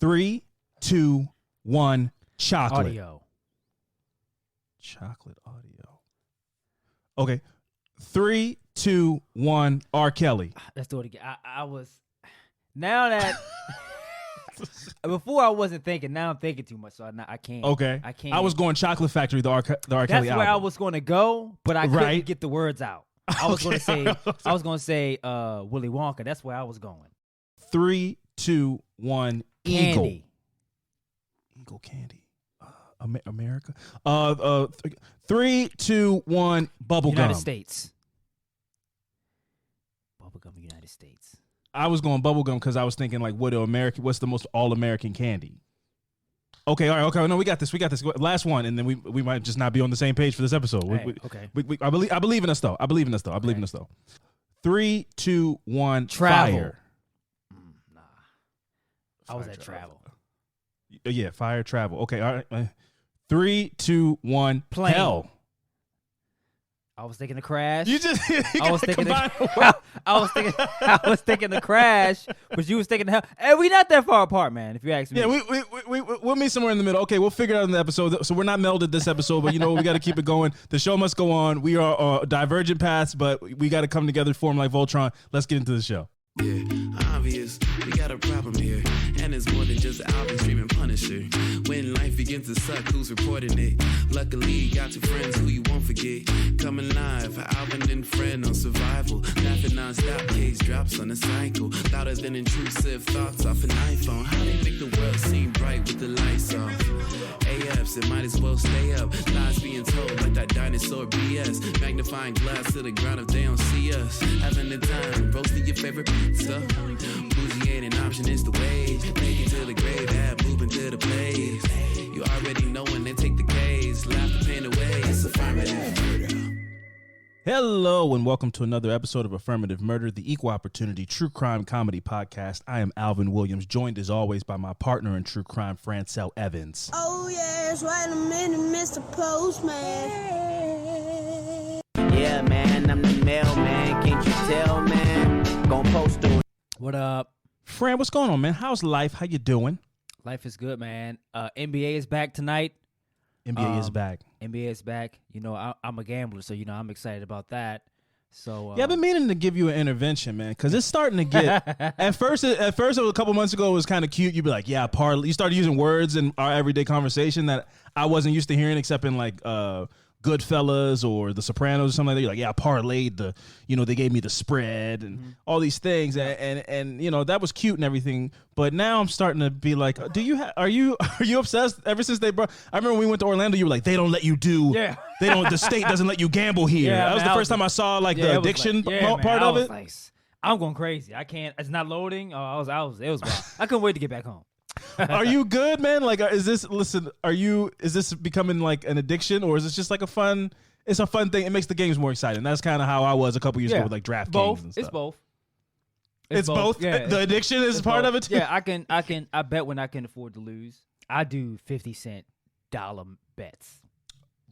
3, 2, 1. Chocolate. Audio. Chocolate audio. Okay. 3, 2, 1. R. Kelly. Let's do it again. I was now that before I wasn't thinking. Now I'm thinking too much, so I can't. Okay. I can't. I was going Chocolate Factory, the R. Kelly That's album. where I was going to go, but I couldn't Right. get the words out. I was going to say. I was going to say Willy Wonka. That's where I was going. 3, 2, 1. Eagle. Candy. Eagle candy. America. 3, 2, 1. Bubblegum. United States. Bubblegum, United States. I was going bubblegum because I was thinking like, what's the most all-American candy? Okay, all right, okay. No, we got this. Last one, and then we might just not be on the same page for this episode. Right, okay. I believe in us though. I believe in us though. 3, 2, 1. Travel. Fire. Nah. I was at travel. Yeah, fire, travel. Okay, all right. 3, 2, 1. Plane. Hell. I was thinking the Crash. I was thinking the Crash, but you was thinking the Hell. Hey, we not that far apart, man. If you ask me. Yeah, we'll meet somewhere in the middle. Okay, we'll figure it out in the episode. So we're not melded this episode, but we got to keep it going. The show must go on. We are divergent paths, but we got to come together, form like Voltron. Let's get into the show. Yeah, obvious, we got a problem here. And it's more than just Alvin streaming Punisher. When life begins to suck, who's reporting it? Luckily, you got two friends who you won't forget. Coming live, Alvin and Fran on survival. Laughing non-stop, case drops on a cycle. Louder than intrusive thoughts off an iPhone. How they make the world seem bright with the lights off. AFs, it might as well stay up. Lies being told like that dinosaur BS. Magnifying glass to the ground if they don't see us. Having the time, roasting your favorite pizza. Bougie ain't an option, it's the wage. Make it to the grave, have moving to the place. You already know when they take the case. Laugh the pain away, it's affirmative murder. Hello and welcome to another episode of Affirmative Murder, the equal opportunity true crime comedy podcast. I am Alvin Williams, joined as always by my partner in true crime, Fran and Alvin. Oh yes, wait a minute, Mr. Postman. Yeah, man, I'm the mailman. Can't you tell, man? Gonna post on. What up? Fran, what's going on, man? How's life? How you doing? Life is good, man. NBA is back tonight. NBA is back. NBA is back. I'm a gambler, so I'm excited about that. So Yeah, I've been meaning to give you an intervention, man, because it's starting to get. At first, it was a couple months ago. It was kind of cute. You'd be like, "Yeah, parlay." You started using words in our everyday conversation that I wasn't used to hearing, except in like Goodfellas or The Sopranos or something like that. You're like, "Yeah, I parlayed the." They gave me the spread and all these things, and that was cute and everything. But now I'm starting to be like, are you obsessed? Ever since they brought, I remember when we went to Orlando, you were like, they don't let you do. Yeah. They don't. The state doesn't let you gamble here. Yeah, that was the first time I saw like the addiction part of it. Like, I'm going crazy. I can't. It's not loading. It was wild. I couldn't wait to get back home. Are you good, man? Like, is this becoming like an addiction, or is this just like a fun thing? It makes the games more exciting. That's kind of how I was a couple years ago with like draft games and stuff. It's both. It's both. Yeah, the addiction is part of it too. Yeah, I bet when I can afford to lose. I do 50-cent dollar bets.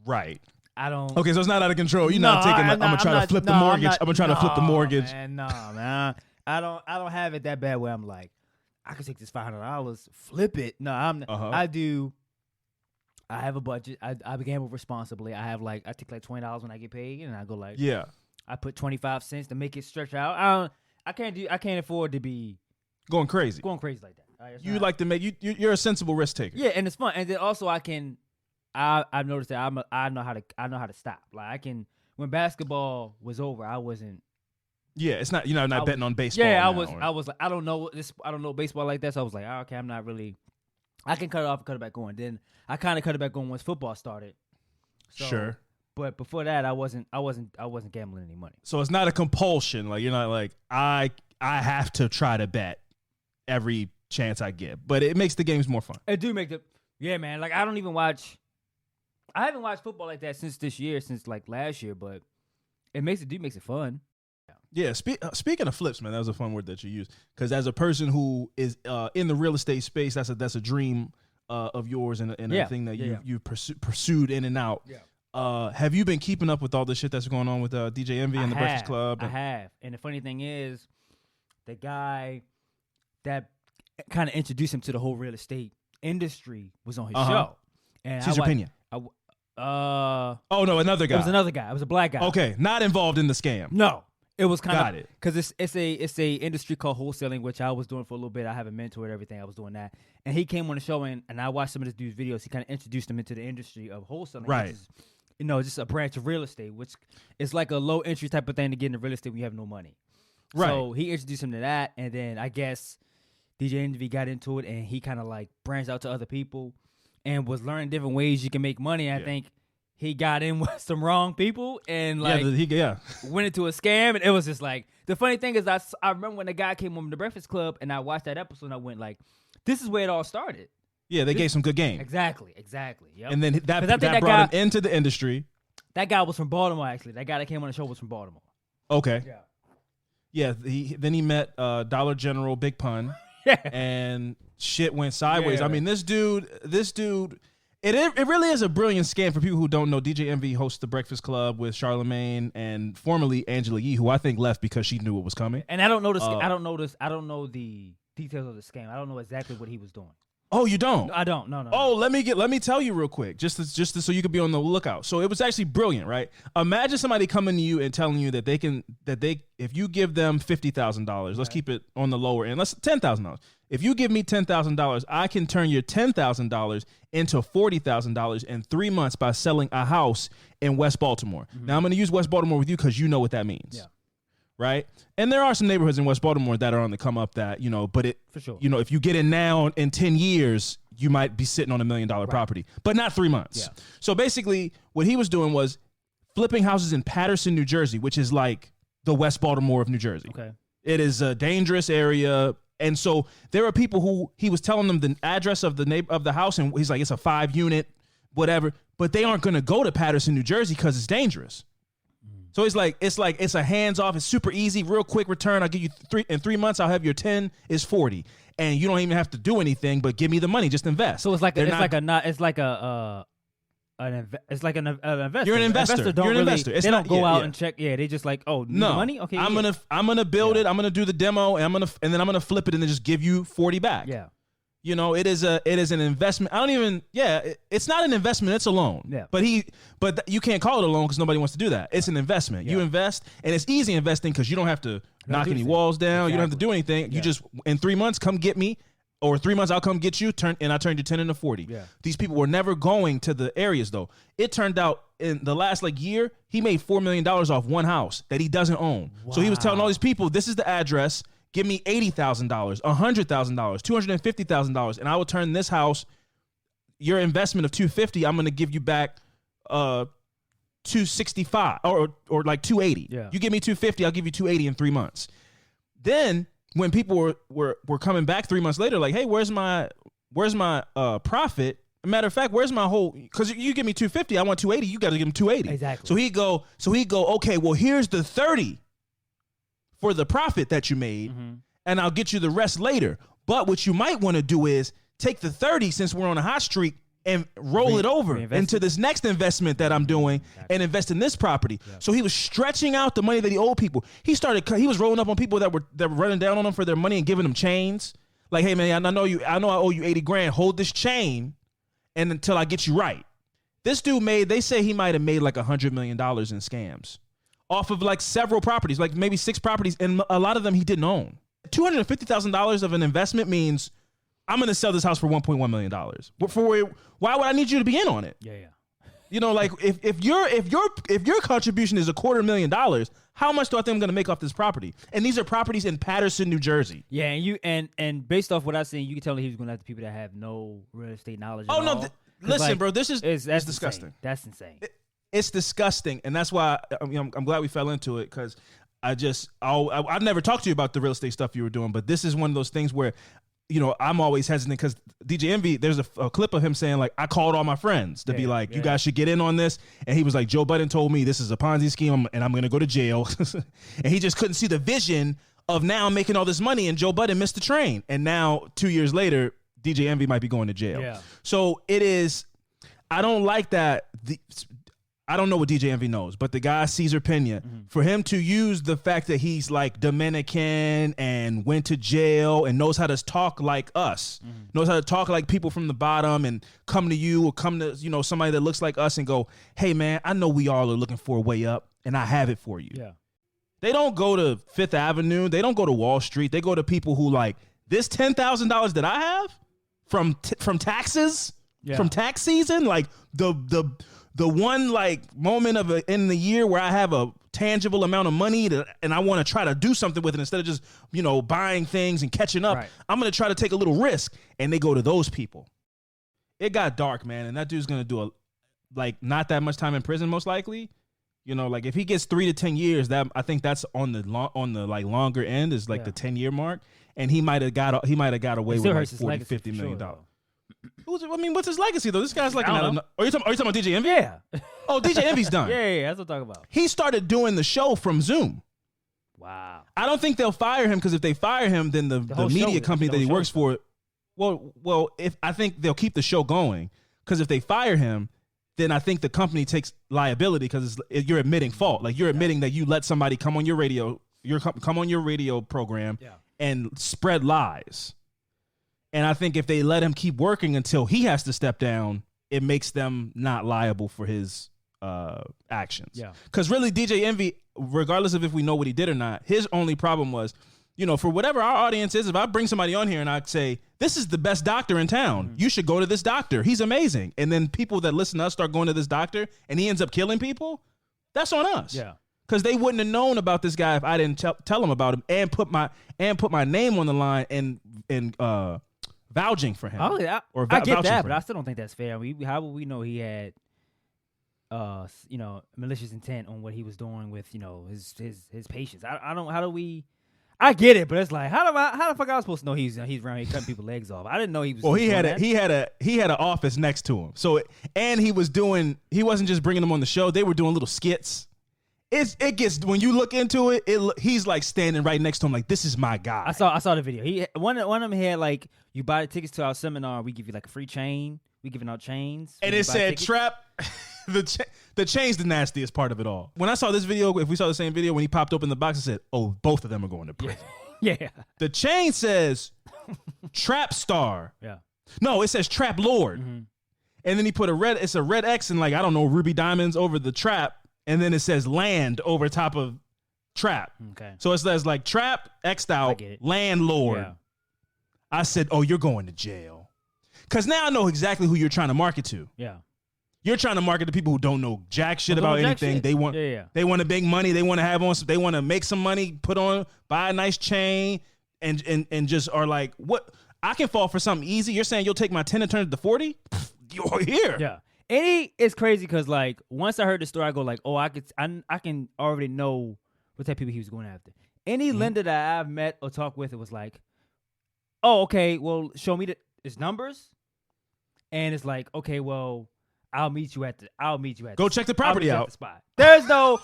Right. I don't. Okay, so it's not out of control. You're not taking. I'm gonna try to flip the mortgage. I'm gonna try to flip the mortgage. Man. I don't have it that bad where I'm like, I could take this $500, flip it. No, I do. I have a budget. I gamble responsibly. I take like $20 when I get paid, and I go like, yeah. I put 25 cents to make it stretch out. I can't afford to be going crazy like that. You like to make you're a sensible risk taker. Yeah, and it's fun. And then also I've noticed that I know how to stop. Like I can, when basketball was over, I wasn't. Yeah, it's not. You're not betting on baseball. Yeah, now, I was like, I don't know baseball like that. So I was like, okay, I'm not really. I can cut it off and cut it back on. Then I kind of cut it back on once football started. So, sure. But before that, I wasn't gambling any money. So it's not a compulsion. Like you're not like I have to try to bet every chance I get. But it makes the games more fun. It do make man. Like I haven't watched football like that since like last year. But it makes it fun. Yeah, speaking of flips, man, that was a fun word that you used. Because as a person who is in the real estate space, that's a dream of yours and a thing that you've pursued in and out. Yeah. Have you been keeping up with all the shit that's going on with DJ Envy and the Breakfast Club? I have. And the funny thing is, the guy that kind of introduced him to the whole real estate industry was on his show. And Cesar Pena. Oh no, another guy. It was another guy. It was a black guy. Okay, not involved in the scam. No, it was kind of because it's a industry called wholesaling, which I was doing for a little bit. I have a mentor and everything. I was doing that, and he came on the show and I watched some of this dude's videos. He kind of introduced him into the industry of wholesaling, right? Which is, just a branch of real estate, which is like a low entry type of thing to get into real estate when you have no money. Right. So he introduced him to that, and then I guess DJ Envy got into it, and he kind of like branched out to other people and was learning different ways you can make money. I think he got in with some wrong people and like went into a scam, and it was just like the funny thing is I remember when the guy came on the Breakfast Club and I watched that episode and I went like, this is where it all started. Yeah, they gave some good game. Exactly. Yep. And then that brought him into the industry. That guy was from Baltimore, actually. That guy that came on the show was from Baltimore. Okay. Yeah. Then he met Dollar General Big Pun. And shit went sideways. I mean, this dude, it really is a brilliant scam for people who don't know. DJ Envy hosts the Breakfast Club with Charlamagne and formerly Angela Yee, who I think left because she knew it was coming. And I don't know I don't know the details of the scam. I don't know exactly what he was doing. Oh, you don't? I don't. No. Oh, let me tell you real quick, just so you could be on the lookout. So it was actually brilliant, right? Imagine somebody coming to you and telling you that if you give them $50,000, let's keep it on the lower end, let's $10,000. If you give me $10,000, I can turn your $10,000 into $40,000 in 3 months by selling a house in West Baltimore. Mm-hmm. Now I'm going to use West Baltimore with you because you know what that means. Yeah. Right? And there are some neighborhoods in West Baltimore that are on the come up that, but it, for sure. If you get in now in 10 years, you might be sitting on $1 million property, but not 3 months. Yeah. So basically what he was doing was flipping houses in Paterson, New Jersey, which is like the West Baltimore of New Jersey. Okay. It is a dangerous area. And so there are people who he was telling them the address of the house, and he's like, it's a 5-unit, whatever, but they aren't going to go to Paterson, New Jersey because it's dangerous. So it's a hands off. It's super easy, real quick return. I'll give you in 3 months. I'll have your 10 is 40, and you don't even have to do anything but give me the money. Just invest. So it's like an investor. You're an investor. You're an investor. They don't go out and check. Yeah, they just like, oh, no money. Okay, I'm gonna build it. I'm gonna do the demo, and then I'm gonna flip it and then just give you 40 back. Yeah. It is an investment. It's not an investment, it's a loan. Yeah. But you can't call it a loan because nobody wants to do that. It's an investment. Yeah. You invest, and it's easy investing because you don't have to knock any walls down. Exactly. You don't have to do anything. Yeah. You just, in 3 months, come get me, or 3 months, I'll come get you, and I turned your 10 into 40. Yeah. These people were never going to the areas, though. It turned out in the last year, he made $4 million off one house that he doesn't own. Wow. So he was telling all these people, this is the address. Give me $80,000, $100,000, $250,000, and I will turn this house, your investment of $250, I'm going to give you back $265 or like $280. Yeah. You give me $250, I'll give you $280 in 3 months. Then when people were coming back 3 months later, like, hey, where's my profit? Matter of fact, where's my whole? Because you give me $250, I want $280. You got to give him $280. Exactly. So he go. Okay, well, here's the $30 for the profit that you made, and I'll get you the rest later. But what you might want to do is take the 30, since we're on a hot streak, and roll it over into this next investment that I'm doing and invest in this property. Yeah. So he was stretching out the money that he owed people. He was rolling up on people that were running down on him for their money and giving them chains. Like, hey man, I know I owe you 80 grand. Hold this chain and until I get you right. This dude they say he might have made like $100 million in scams off of like several properties, like maybe 6 properties, and a lot of them he didn't own. $250,000 of an investment means I'm going to sell this house for $1.1 million. Why would I need you to be in on it? Yeah. Like if your contribution is $250,000, how much do I think I'm going to make off this property? And these are properties in Paterson, New Jersey. Yeah, and based off what I've seen, you can tell he was going to have the people that have no real estate knowledge. Oh no, listen, bro, this is that's disgusting. Insane. That's insane. It's disgusting, and that's why I'm glad we fell into it, because I've never talked to you about the real estate stuff you were doing, but this is one of those things where, I'm always hesitant, because DJ Envy, there's a clip of him saying, like, I called all my friends to be like, you guys should get in on this. And he was like, Joe Budden told me this is a Ponzi scheme and I'm going to go to jail. And he just couldn't see the vision of now making all this money, and Joe Budden missed the train. And now 2 years later, DJ Envy might be going to jail. Yeah. So it is, I don't like that. I don't know what DJ Envy knows, but the guy Cesar Pena, for him to use the fact that he's like Dominican and went to jail and knows how to talk like us, knows how to talk like people from the bottom and come to you or come to, somebody that looks like us and go, hey man, I know we all are looking for a way up and I have it for you. Yeah. They don't go to Fifth Avenue. They don't go to Wall Street. They go to people who like, this $10,000 that I have from taxes, from tax season, like the one like moment in the year where I have a tangible amount of money and I want to try to do something with it instead of just, buying things and catching up. Right. I'm going to try to take a little risk. And they go to those people. It got dark, man. And that dude's going to do not that much time in prison, most likely. Like if he gets 3 to 10 years, that I think that's on the longer end is like the 10-year mark. And he might have got away with like $40, $50 million. What's his legacy though? This guy's like, are you talking about DJ Envy? Yeah. Oh, DJ Envy's done. Yeah, that's what I'm talking about. He started doing the show from Zoom. Wow. I don't think they'll fire him because if they fire him, then the media company that he works for, I think they'll keep the show going because if they fire him, then I think the company takes liability because you're admitting fault. Like you're admitting that you let somebody come on your radio, come on your radio program and spread lies. And I think if they let him keep working until he has to step down, it makes them not liable for his actions. Yeah. Because really, DJ Envy, regardless of if we know what he did or not, his only problem was, for whatever our audience is, if I bring somebody on here and I say, this is the best doctor in town, you should go to this doctor. He's amazing. And then people that listen to us start going to this doctor and he ends up killing people, that's on us. Yeah. Because they wouldn't have known about this guy if I didn't tell them about him and put my name on the line and vouching for him. I get that, but I still don't think that's fair. How would we know he had, malicious intent on what he was doing with, his patients? I get it, but it's like, how the fuck I was supposed to know he's around here cutting people's legs off? I didn't know he was. Well, he had an office next to him. So, and he wasn't just bringing them on the show. They were doing little skits. It gets, when you look into it, he's like standing right next to him, like, this is my guy. I saw the video. One of them had like, you buy the tickets to our seminar, we give you like a free chain. We giving out chains. And it said trap. The chain's the nastiest part of it all. When I saw this video, if we saw the same video, when he popped open the box, it said, oh, both of them are going to prison. Yeah. The chain says Trap Star. Yeah. No, it says Trap Lord. Mm-hmm. And then he put it's a red X and like, I don't know, ruby diamonds over the trap. And then it says land over top of trap. Okay. So it says like trap, X'd out, landlord. Yeah. I said, oh, you're going to jail. Because now I know exactly who you're trying to market to. Yeah. You're trying to market to people who don't know jack shit about anything. They want they want to make money. They want to have on. They want to make some money. Buy a nice chain, and just are like, what? I can fall for something easy. You're saying you'll take my 10 and turn it to 40? You're here. Yeah. And it's crazy because like once I heard the story, I go like, oh, I can already know what type of people he was going after. Any lender that I've met or talked with, it was like, oh, okay, well, show me his numbers, and it's like, okay, well, I'll meet you at Go check the property out. The spot. There's no.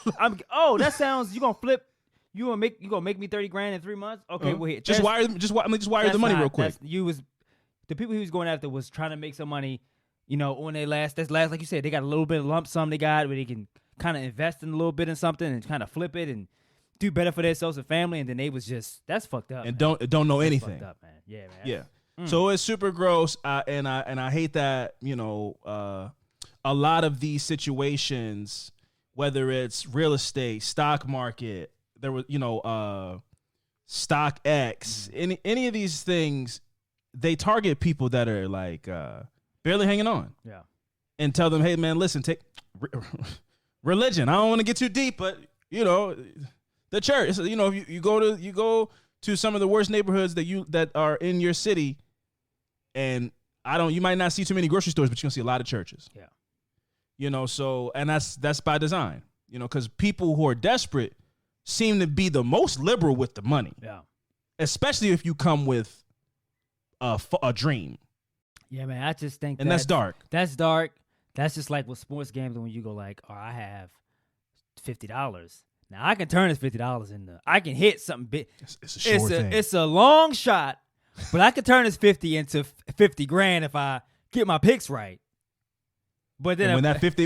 That sounds. You gonna flip? You gonna make me $30,000 in 3 months? Okay, well, here, just wire the money real quick. The people he was going after was trying to make some money. On their last, like you said, they got a little bit of lump sum they got where they can kind of invest in a little bit in something and kind of flip it and do better for themselves and family. And then they was just, that's fucked up. And man. don't know anything. Fucked up, man. Yeah, man. Yeah. So it's super gross. And I hate that, a lot of these situations, whether it's real estate, stock market, there was, Stock X, any of these things, they target people that are like barely hanging on. Yeah. And tell them, hey man, listen, take religion. I don't want to get too deep, but the church. You go to some of the worst neighborhoods that are in your city, and you might not see too many grocery stores, but you're gonna see a lot of churches. Yeah. So, and that's by design, because people who are desperate seem to be the most liberal with the money. Yeah. Especially if you come with a dream. Yeah, man, I just think that's dark. That's dark. That's just like with sports gambling when you go like, oh, I have $50. Now I can turn this $50 into, I can hit something big. It's a sure thing. It's a long shot, but I can turn this 50 into $50,000 if I get my picks right. But then and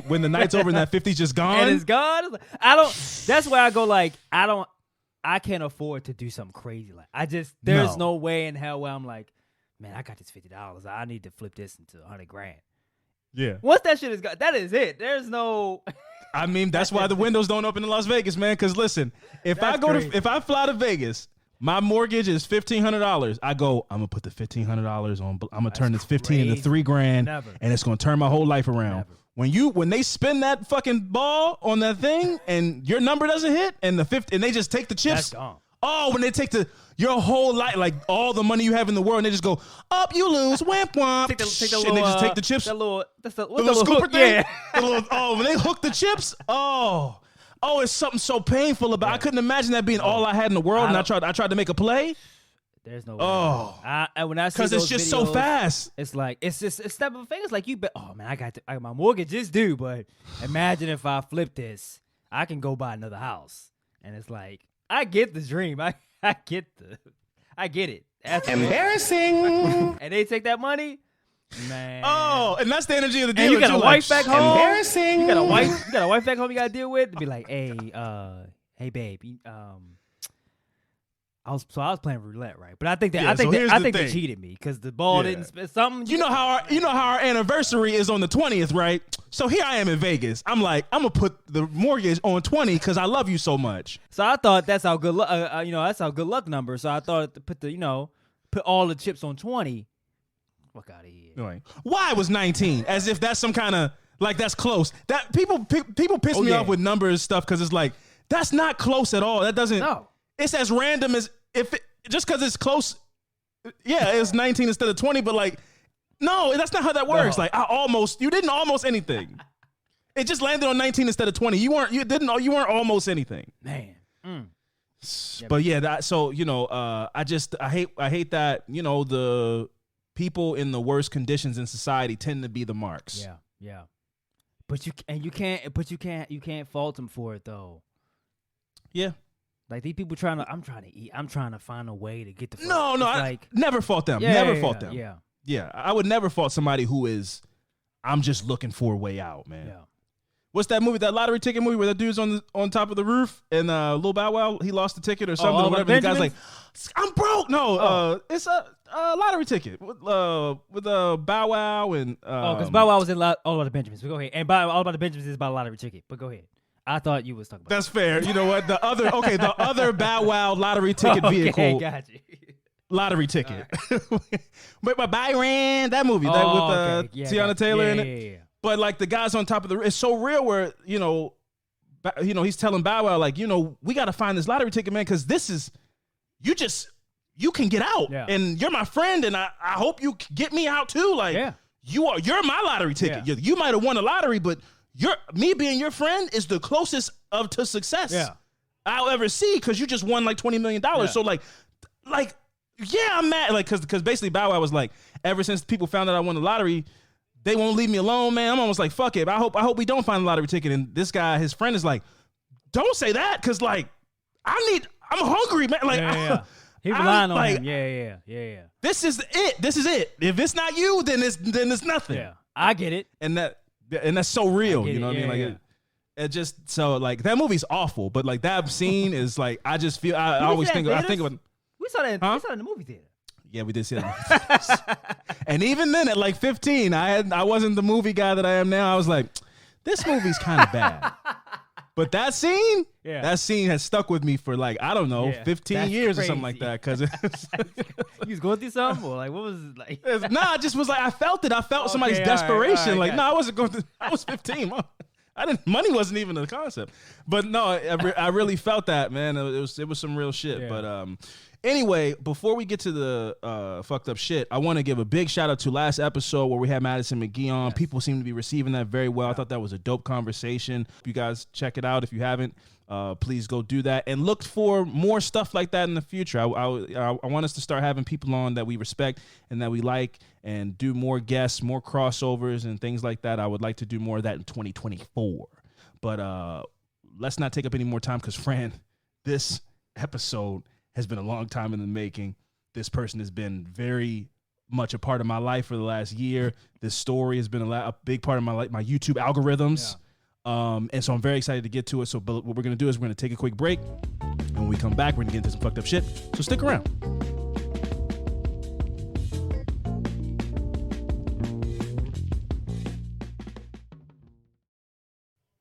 when the night's over and that 50's just gone, and it's gone. It's like, I don't. That's where I go. Like I can't afford to do something crazy. Like there's no way in hell where I'm like, man, I got this $50. I need to flip this into $100,000. Yeah. Once that shit is gone, that is it. There's no. I mean, that's why the windows don't open in Las Vegas, man. Because listen, if I fly to Vegas, my mortgage is $1,500. I go, I'm gonna put the $1,500 on. I'm gonna turn this 15 into $3,000, and it's gonna turn my whole life around. Never. When they spin that fucking ball on that thing and your number doesn't hit and and they just take the chips. That's gone. Oh, when they take your whole life, like all the money you have in the world, and they just go up, you lose, whamp whamp, take the little, and they just take the chips. The little scooper hook? thing. Yeah. When they hook the chips, it's something so painful about. I couldn't imagine that being all I had in the world, and I tried to make a play. There's no way. Oh, when I see because it's just so fast. It's like it's step of fingers. Like oh man, I got my mortgage is due, but imagine if I flip this, I can go buy another house, and it's like I get the dream. I get it. That's embarrassing. And they take that money, man. Oh, and that's the energy of the deal. And you got a wife back home. Embarrassing. You got a wife back home. You got to deal with. To be like, hey, babe. I was playing roulette, right? But I think they cheated me because the ball didn't spin something. You know how our anniversary is on the 20th, right? So here I am in Vegas. I'm like, I'm gonna put the mortgage on 20 because I love you so much. So I thought that's our good luck. That's our good luck number. So I thought to put all the chips on 20. Fuck out of here. Right. Why was 19? As if that's some kind of like that's close. That people piss me off with numbers stuff because it's like that's not close at all. That doesn't. No. It's as random as just because it's close. Yeah, it's 19 instead of 20, but like, no, that's not how that works. No. Like, you didn't almost anything. It just landed on 19 instead of 20. You weren't almost anything. Man. But yeah, I hate that, the people in the worst conditions in society tend to be the marks. Yeah. But you can't fault them for it though. Yeah. Like these people I'm trying to eat. I'm trying to find a way to get the. No, I never fault them. Never fault them. Yeah. I would never fault somebody who is. I'm just looking for a way out, man. Yeah. What's that movie? That lottery ticket movie where that dude's on top of the roof and Lil Bow Wow he lost the ticket or something or whatever. The guy's like, I'm broke. No, it's a lottery ticket with Bow Wow and. Because Bow Wow was in All About the Benjamins. But go ahead. And All About the Benjamins is about a lottery ticket. But go ahead. I thought you was talking about that's fair. You know what? The other Bow Wow lottery ticket vehicle. Okay, got you. Lottery ticket. But by Byron, that movie with Tiana Taylor in it. Yeah. But like the guys on top of it's so real where, he's telling Bow Wow, like, we got to find this lottery ticket, man, because this is, you can get out. Yeah. And you're my friend, and I hope you get me out too. Like, you're my lottery ticket. Yeah. You might have won a lottery, but me being your friend is the closest to success I'll ever see because you just won like $20 million. Yeah. So like, I'm mad. Like, because basically Bow Wow was like, ever since people found out I won the lottery, they won't leave me alone, man. I'm almost like, fuck it. I hope we don't find the lottery ticket. And this guy, his friend is like, don't say that because like, I'm hungry, man. Like, he relying on him. Yeah. This is it. If it's not you, then it's nothing. Yeah, I get it. And that's so real, you know what I mean? Like it just so like that movie's awful, but like that scene is like I just feel I always think of we saw that in the movie theater. Yeah, we did see that. And even then at like 15, I wasn't the movie guy that I am now. I was like, this movie's kind of bad. But that scene has stuck with me for like, I don't know, 15 years or something like that. Because you was going through something? Or like, what was it like? Nah, I just was like, I felt it. I felt somebody's desperation. All right, I wasn't going through, I was 15. Money wasn't even a concept. But no, I really felt that, man. It was some real shit. Yeah. But anyway, before we get to the fucked up shit, I want to give a big shout out to last episode where we had Madison McGee on. Yes. People seem to be receiving that very well. I thought that was a dope conversation. If you guys check it out, if you haven't, please go do that and look for more stuff like that in the future. I want us to start having people on that we respect and that we like and do more guests, more crossovers and things like that. I would like to do more of that in 2024. But let's not take up any more time because, Fran, this episode has been a long time in the making. This person has been very much a part of my life for the last year. This story has been a big part of my my YouTube algorithms. Yeah. And so I'm very excited to get to it. So what we're going to do is we're going to take a quick break. And when we come back, we're going to get into some fucked up shit. So stick around.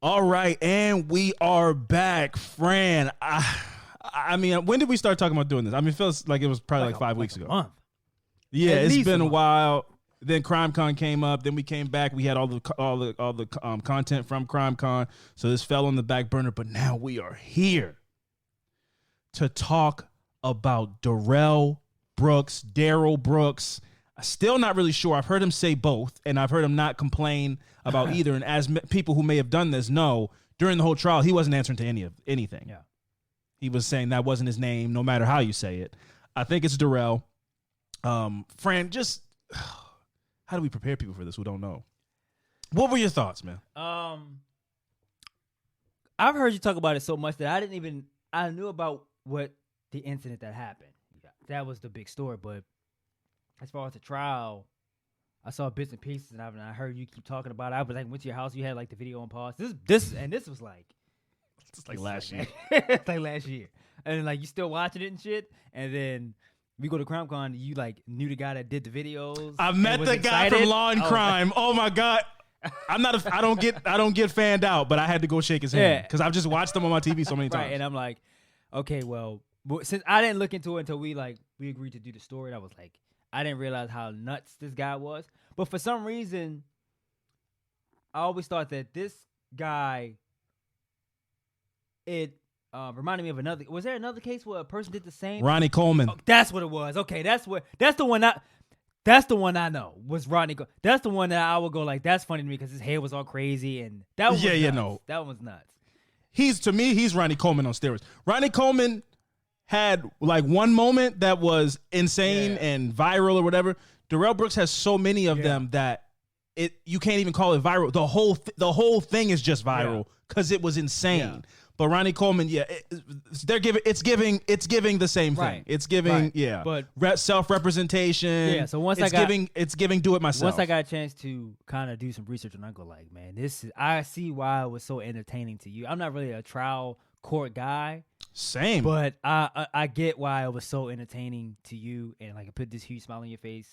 All right, and we are back. Fran, I mean, when did we start talking about doing this? I mean, it feels like it was probably like 5 weeks ago. Month. Yeah, it's been a while. Then CrimeCon came up. Then we came back. We had all the content from CrimeCon. So this fell on the back burner. But now we are here to talk about Darell Brooks. Still not really sure. I've heard him say both, and I've heard him not complain about either. And as people who may have done this know, during the whole trial, he wasn't answering to anything. Yeah, he was saying that wasn't his name, no matter how you say it. I think it's Darell. Fran, just how do we prepare people for this who don't know? What were your thoughts, man? I've heard you talk about it so much that I knew about what the incident that happened. Yeah, that was the big story, but as far as the trial, I saw bits and pieces, and I heard you keep talking about it. I was like, went to your house, you had like the video on pause. This was like, it's like last year. It's like last year, and then, like you still watching it and shit. And then we go to CrimeCon, you like knew the guy that did the videos. I met the guy from Law and Crime. Oh my God. I don't get fanned out, but I had to go shake his hand because I've just watched him on my TV so many times. Right, and I'm like, okay, well, since I didn't look into it until we agreed to do the story, I was like, I didn't realize how nuts this guy was. But for some reason, I always thought that this guy, it reminded me of another. Was there another case where a person did the same? Ronnie Coleman. Oh, that's what it was. Okay, that's the one I know was Rodney. That's the one that I would go like, that's funny to me because his hair was all crazy and that was nuts. That was nuts. To me, he's Ronnie Coleman on steroids. Ronnie Coleman had like one moment that was insane and viral or whatever. Darell Brooks has so many of them that you can't even call it viral. The whole thing is just viral because it was insane. Yeah. But Ronnie Coleman, it's giving the same thing. Right. It's giving, but self-representation. Yeah. So it's giving do it myself. Once I got a chance to kind of do some research, and I go like, man, I see why it was so entertaining to you. I'm not really a trial court guy. Same. But I get why it was so entertaining to you, and like it put this huge smile on your face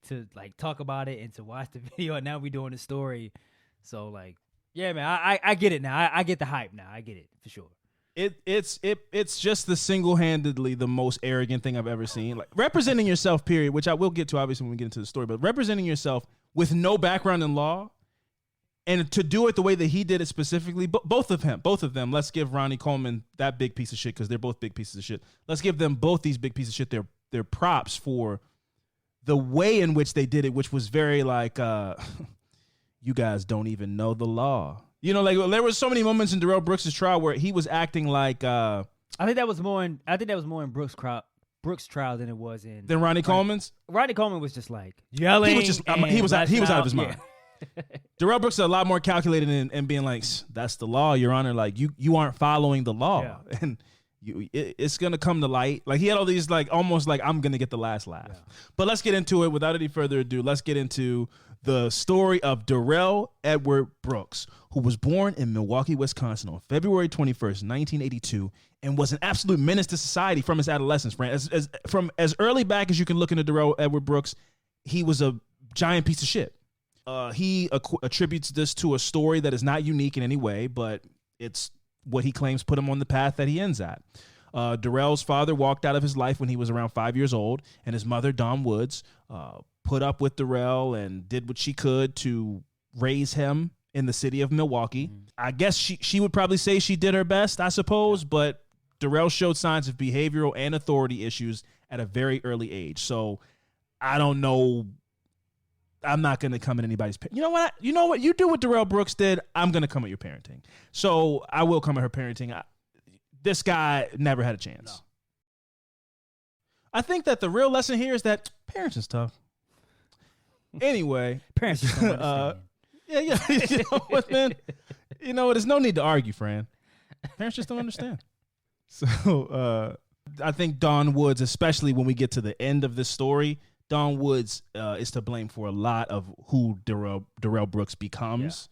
to like talk about it and to watch the video, and now we're doing the story. So like, yeah, man, I get it now. I get the hype now. I get it for sure. It's just the single-handedly the most arrogant thing I've ever seen. Like representing yourself, period, which I will get to obviously when we get into the story, but representing yourself with no background in law. And to do it the way that he did it specifically, both of them, let's give Ronnie Coleman that big piece of shit because they're both big pieces of shit. Let's give them both these big pieces of shit their props for the way in which they did it, which was very like, you guys don't even know the law. You know, like there were so many moments in Darell Brooks' trial where he was acting like. I think that was more in Brooks' trial than it was in. Than Ronnie Coleman's. Ronnie Coleman was just like yelling. He was out of his mind. Darell Brooks is a lot more calculated and being like, that's the law, Your Honor. Like you aren't following the law, and it's gonna come to light. Like he had all these like almost like I'm gonna get the last laugh. Yeah. But let's get into it without any further ado. Let's get into the story of Darell Edward Brooks, who was born in Milwaukee, Wisconsin on February 21st, 1982, and was an absolute menace to society from his adolescence. From as early back as you can look into Darell Edward Brooks, he was a giant piece of shit. He attributes this to a story that is not unique in any way, but it's what he claims put him on the path that he ends at. Darell's father walked out of his life when he was around 5 years old, and his mother, Dawn Woods, put up with Darell and did what she could to raise him in the city of Milwaukee. Mm-hmm. I guess she would probably say she did her best, I suppose, but Darell showed signs of behavioral and authority issues at a very early age. So I don't know. I'm not going to come at anybody's. You know what? You do what Darell Brooks did. I'm going to come at your parenting. So I will come at her parenting. This guy never had a chance. No. I think that the real lesson here is that parenting's tough. Anyway, parents just don't understand. Yeah. You know what, man? You know what? There's no need to argue, Fran. Parents just don't understand. So I think Dawn Woods, especially when we get to the end of this story, Don Woods is to blame for a lot of who Darell Brooks becomes.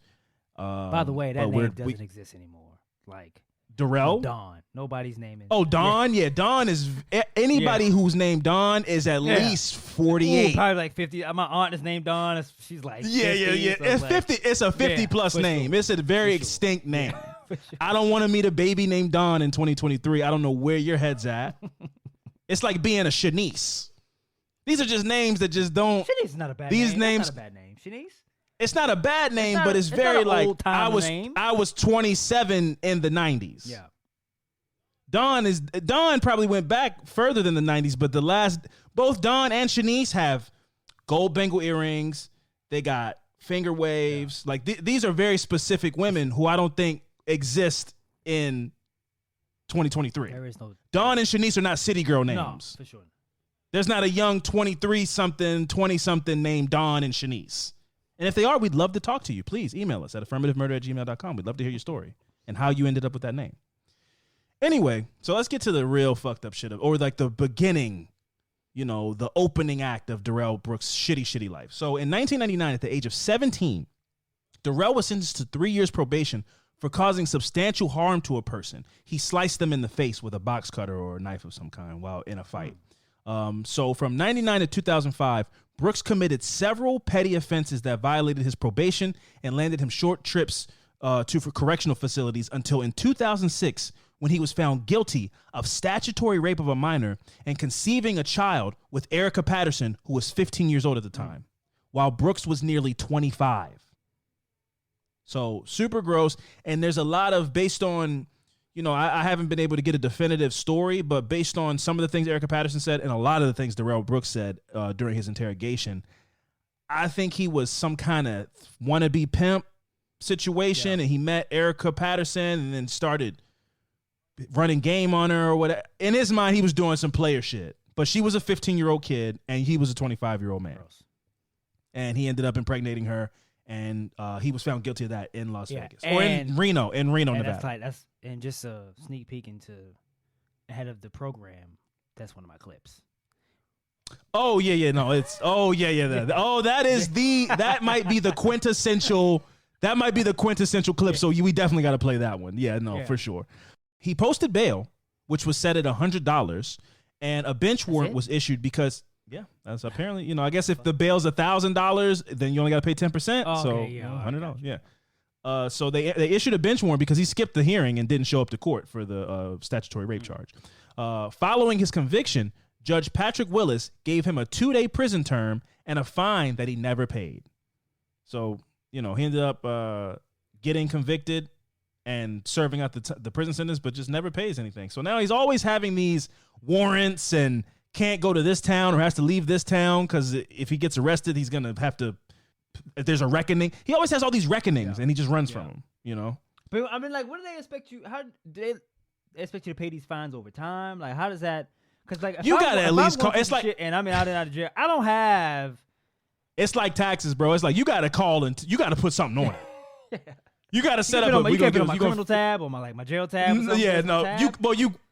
Yeah. By the way, that name doesn't exist anymore. Like Darell? Don. Nobody's naming. Oh, Don? Yeah, Don is anybody who's named Don is at least 48. Ooh, probably like 50. My aunt is named Don. She's like 50, yeah. So it's 50. It's a 50 plus name. Sure. It's a very extinct name. Sure. I don't want to meet a baby named Don in 2023. I don't know where your head's at. It's like being a Shanice. These are just names that just don't. Shanice is not a bad name. These names. That's not a bad name. Shanice? It's not a bad name, but it's very like I was 27 in the 90s. Yeah. Don probably went back further than the 90s, but both Don and Shanice have gold bangle earrings. They got finger waves. Yeah. Like these are very specific women who I don't think exist in 2023. There is no Don and Shanice are not city girl names. No, for sure. There's not a young 23-something, 20-something named Don and Shanice. And if they are, we'd love to talk to you. Please email us at affirmativemurder@gmail.com. We'd love to hear your story and how you ended up with that name. Anyway, so let's get to the real fucked up shit, or like the beginning, the opening act of Darell Brooks' shitty life. So in 1999, at the age of 17, Darell was sentenced to 3 years probation for causing substantial harm to a person. He sliced them in the face with a box cutter or a knife of some kind while in a fight. So from 99 to 2005, Brooks committed several petty offenses that violated his probation and landed him short trips for correctional facilities until in 2006, when he was found guilty of statutory rape of a minor and conceiving a child with Erica Patterson, who was 15 years old at the time, while Brooks was nearly 25. So super gross. And there's a lot of, based on, I haven't been able to get a definitive story, but based on some of the things Erica Patterson said and a lot of the things Darell Brooks said during his interrogation, I think he was some kind of wannabe pimp situation, and he met Erica Patterson and then started running game on her or whatever. In his mind, he was doing some player shit, but she was a 15-year-old kid and he was a 25-year-old man. Gross. And he ended up impregnating her, and he was found guilty of that in Las Vegas or in Reno, Nevada. That's and just a sneak peek into ahead of the program. That's one of my clips. Oh yeah, no, it's that might be the quintessential. That might be the quintessential clip. So we definitely got to play that one. Yeah, no, for sure. He posted bail, which was set at $100, and a bench warrant was issued because, that's apparently, I guess if the bail's $1,000, then you only got to pay 10%. Oh, so okay, $100, yeah. So they issued a bench warrant because he skipped the hearing and didn't show up to court for the statutory rape charge. Following his conviction, Judge Patrick Willis gave him a 2-day prison term and a fine that he never paid. So, he ended up getting convicted and serving out the prison sentence, but just never pays anything. So now he's always having these warrants and can't go to this town or has to leave this town because if he gets arrested, he's going to have to, if there's a reckoning. He always has all these reckonings and he just runs from them, But I mean, like, what do they expect you, how do they expect you to pay these fines over time? Like, how does that, because like, you got to at least call, it's like, and I'm out of jail, I don't have. It's like taxes, bro. It's like you got to call and you got to put something on it. You got to set up. You can't put on my criminal tab or my jail tab. Yeah, no.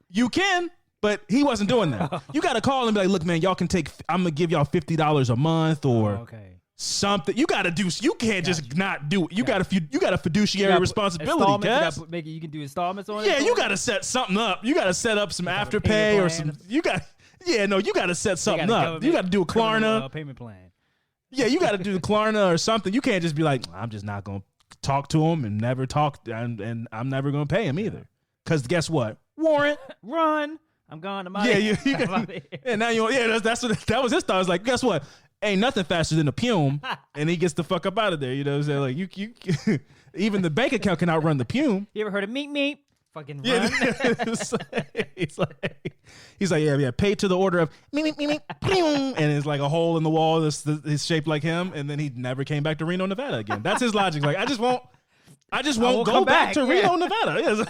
You can, but he wasn't doing that. You got to call and be like, look, man, y'all can take. I'm gonna give y'all $50 a month or something. You got to do. You can't just not do it. You got a fiduciary responsibility. You can do installments on it. Yeah, you got to set something up. You got to set up some afterpay or some. You got. Yeah, no, you got to set something up. You got to do a Klarna payment plan. Yeah, you got to do the Klarna or something. You can't just be like, I'm just not gonna talk to him and never talk, and I'm never gonna pay him either. Because guess what? Warrant, run. I'm gone. I'm out. Yeah, and now that was his thought. I was like, guess what? Ain't nothing faster than a Pume, and he gets the fuck up out of there. You know what I'm saying? Like you even the bank account can outrun the Pume. You ever heard of meet? Fucking run. Yeah, he's like, yeah, pay to the order of me, and it's like a hole in the wall that's shaped like him, and then he never came back to Reno, Nevada again. That's his logic. Like, I just won't go back to Reno, Nevada.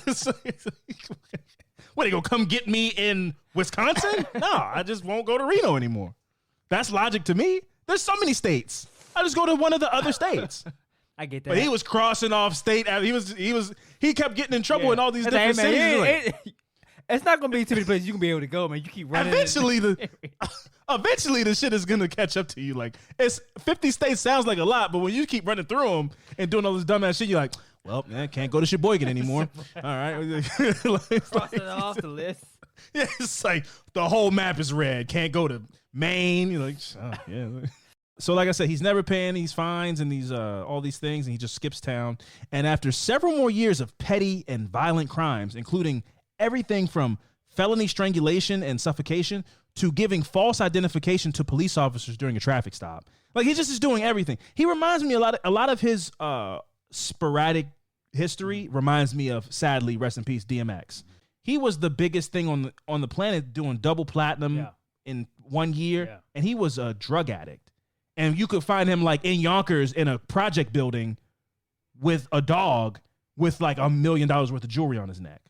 What, he gonna come get me in Wisconsin? No, I just won't go to Reno anymore. That's logic to me. There's so many states. I just go to one of the other states. I get that. But he was crossing off state. He kept getting in trouble in all these different cities. It's not gonna be too many places you can be able to go, man. You keep running. Eventually, Eventually, the shit is gonna catch up to you. Like, it's 50 states sounds like a lot, but when you keep running through them and doing all this dumbass shit, you're like, well, man, can't go to Sheboygan anymore. All right, Cross it off the list. Yeah, it's like the whole map is red. Can't go to Maine. You're like, oh, yeah. So, like I said, he's never paying these fines and these all these things, and he just skips town. And after several more years of petty and violent crimes, including everything from felony strangulation and suffocation to giving false identification to police officers during a traffic stop. Like, he just is doing everything. He reminds me a lot of his sporadic history reminds me of, sadly, rest in peace, DMX. He was the biggest thing on the planet, doing double platinum in 1 year, and he was a drug addict. And you could find him like in Yonkers in a project building with a dog with like $1 million worth of jewelry on his neck.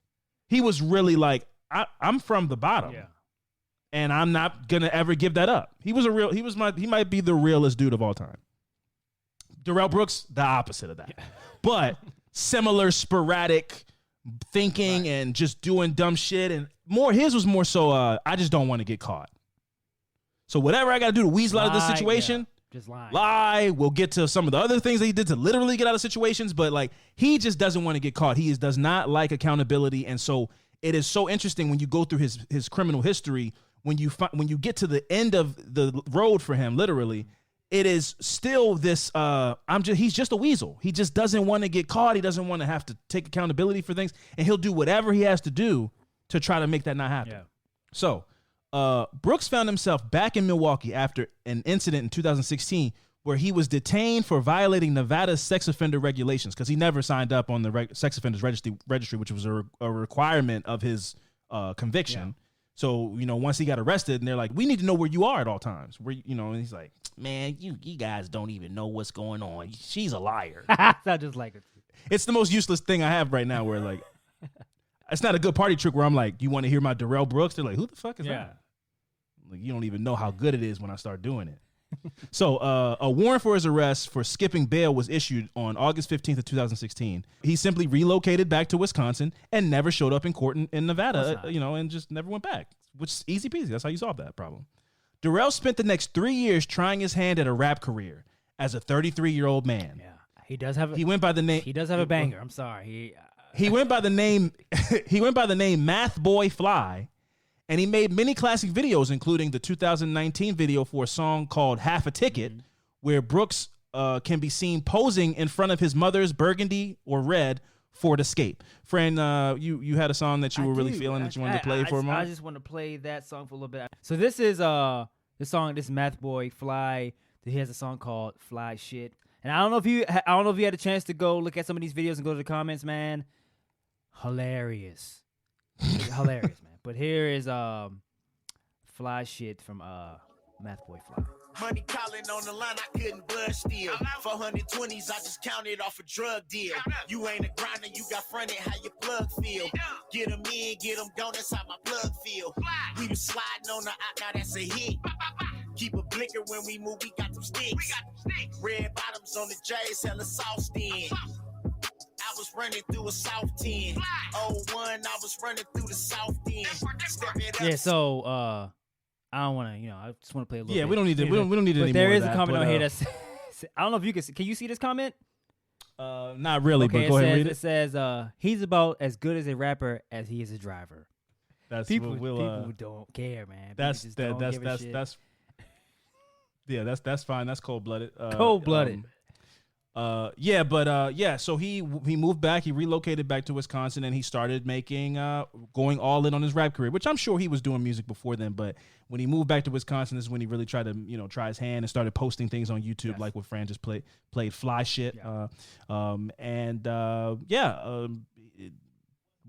He was really like, I'm from the bottom. Yeah. And I'm not gonna ever give that up. He might be the realest dude of all time. Darell Brooks, the opposite of that. Yeah. But similar sporadic thinking and just doing dumb shit, and his was more so I just don't want to get caught. So whatever I gotta do to weasel out of this situation, just lie. We'll get to some of the other things that he did to literally get out of situations, but like, he just doesn't want to get caught. He does not like accountability, and so it is so interesting when you go through his criminal history. When you get to the end of the road for him, literally, it is still this. He's just a weasel. He just doesn't want to get caught. He doesn't want to have to take accountability for things, and he'll do whatever he has to do to try to make that not happen. Yeah. So, Brooks found himself back in Milwaukee after an incident in 2016 where he was detained for violating Nevada's sex offender regulations because he never signed up on the sex offenders registry, which was a requirement of his conviction. Yeah. So, once he got arrested, and they're like, we need to know where you are at all times. And he's like, man, you guys don't even know what's going on. She's a liar. I just like it. It's the most useless thing I have right now where, like, it's not a good party trick where I'm like, you want to hear my Darell Brooks? They're like, who the fuck is that? Like, you don't even know how good it is when I start doing it. So a warrant for his arrest for skipping bail was issued on August 15th of 2016. He simply relocated back to Wisconsin and never showed up in court in Nevada, and just never went back, which is easy peasy. That's how you solve that problem. Darell spent the next 3 years trying his hand at a rap career as a 33-year-old man. Yeah, he does have. He went by the name. He does have a banger. I'm sorry. He went by the name. He went by the name Math Boy Fly. And he made many classic videos, including the 2019 video for a song called Half a Ticket, where Brooks can be seen posing in front of his mother's burgundy or red Ford Escape. Fran, you had a song that you were really feeling that you wanted to play for a moment? I just want to play that song for a little bit. So this is this is Math Boy Fly. He has a song called Fly Shit. And I don't know if you had a chance to go look at some of these videos and go to the comments, man. Hilarious. Hilarious, man. But here is Fly Shit from Math Boy Fly. Money calling on the line, I couldn't blood steal. 420s, I just counted off a drug deal. You ain't a grinder, you got fronted, how your plug feel. Get them in, get them gone, that's how my plug feel. We was sliding on the out, now that's a hit. Keep a blicker when we move, we got them sticks. Red bottoms on the J's, hella sauced in. I was running through a South 10. 01, I was running through the South 10. Step it up. Yeah, so I don't want to, I just want to play a little bit. Yeah, we don't need it. We don't need it anymore. But there is a comment on here that says, I don't know if you can you see this comment? Not really, but go ahead and read it. It says, he's about as good as a rapper as he is a driver. That's people don't care, man. That's fine. That's cold-blooded. Cold-blooded. So he moved back, he relocated back to Wisconsin, and he started making going all in on his rap career, which I'm sure he was doing music before then, but when he moved back to Wisconsin, this is when he really tried to, try his hand and started posting things on YouTube, like what Fran just played Fly Shit. It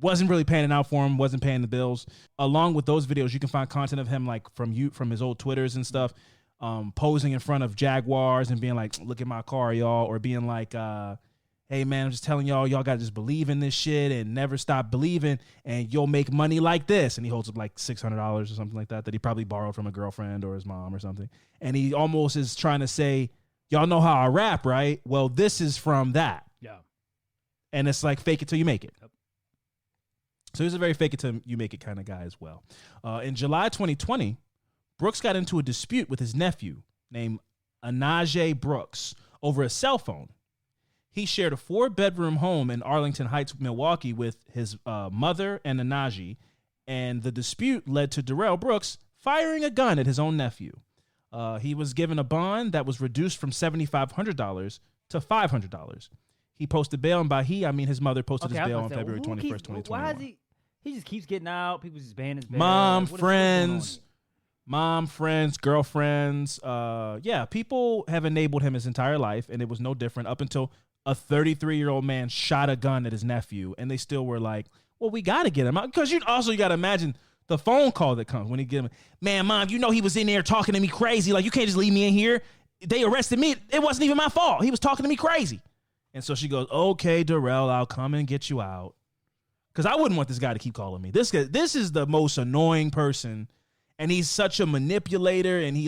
wasn't really panning out for him, wasn't paying the bills. Along with those videos, you can find content of him like from his old Twitters and stuff. Posing in front of Jaguars and being like, look at my car, y'all, or being like, hey, man, I'm just telling y'all got to just believe in this shit and never stop believing, and you'll make money like this. And he holds up like $600 or something like that he probably borrowed from a girlfriend or his mom or something. And he almost is trying to say, y'all know how I rap, right? Well, this is from that. Yeah. And it's like fake it till you make it. Yep. So he's a very fake it till you make it kind of guy as well. In July 2020, Brooks got into a dispute with his nephew named Darell Brooks over a cell phone. He shared a 4-bedroom home in Arlington Heights, Milwaukee, with his mother and Anaji, and the dispute led to Darell Brooks firing a gun at his own nephew. He was given a bond that was reduced from $7,500 to $500. He posted bail, and by he, I mean his mother posted his bail on February 21st, 2021. Why is he just keeps getting out, people just banning his bail. Mom, friends, girlfriends. People have enabled him his entire life, and it was no different up until a 33-year-old man shot a gun at his nephew, and they still were like, well, we got to get him out. Because you got to imagine the phone call that comes when he get him. Man, Mom, you know he was in there talking to me crazy. Like, you can't just leave me in here. They arrested me. It wasn't even my fault. He was talking to me crazy. And so she goes, okay, Darell, I'll come and get you out. Because I wouldn't want this guy to keep calling me. This is the most annoying person. And he's such a manipulator, and he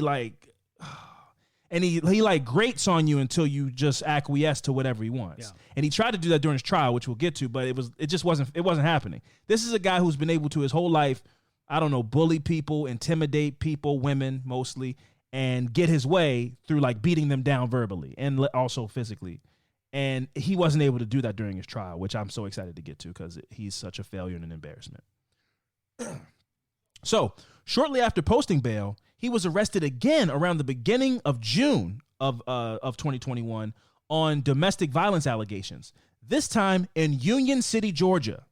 grates on you until you just acquiesce to whatever he wants. Yeah. And he tried to do that during his trial, which we'll get to, but it wasn't happening. This is a guy who's been able to his whole life, I don't know, bully people, intimidate people, women mostly, and get his way through like beating them down verbally and also physically. And he wasn't able to do that during his trial, which I'm so excited to get to because he's such a failure and an embarrassment. So, shortly after posting bail, he was arrested again around the beginning of June of 2021 on domestic violence allegations, this time in Union City, Georgia.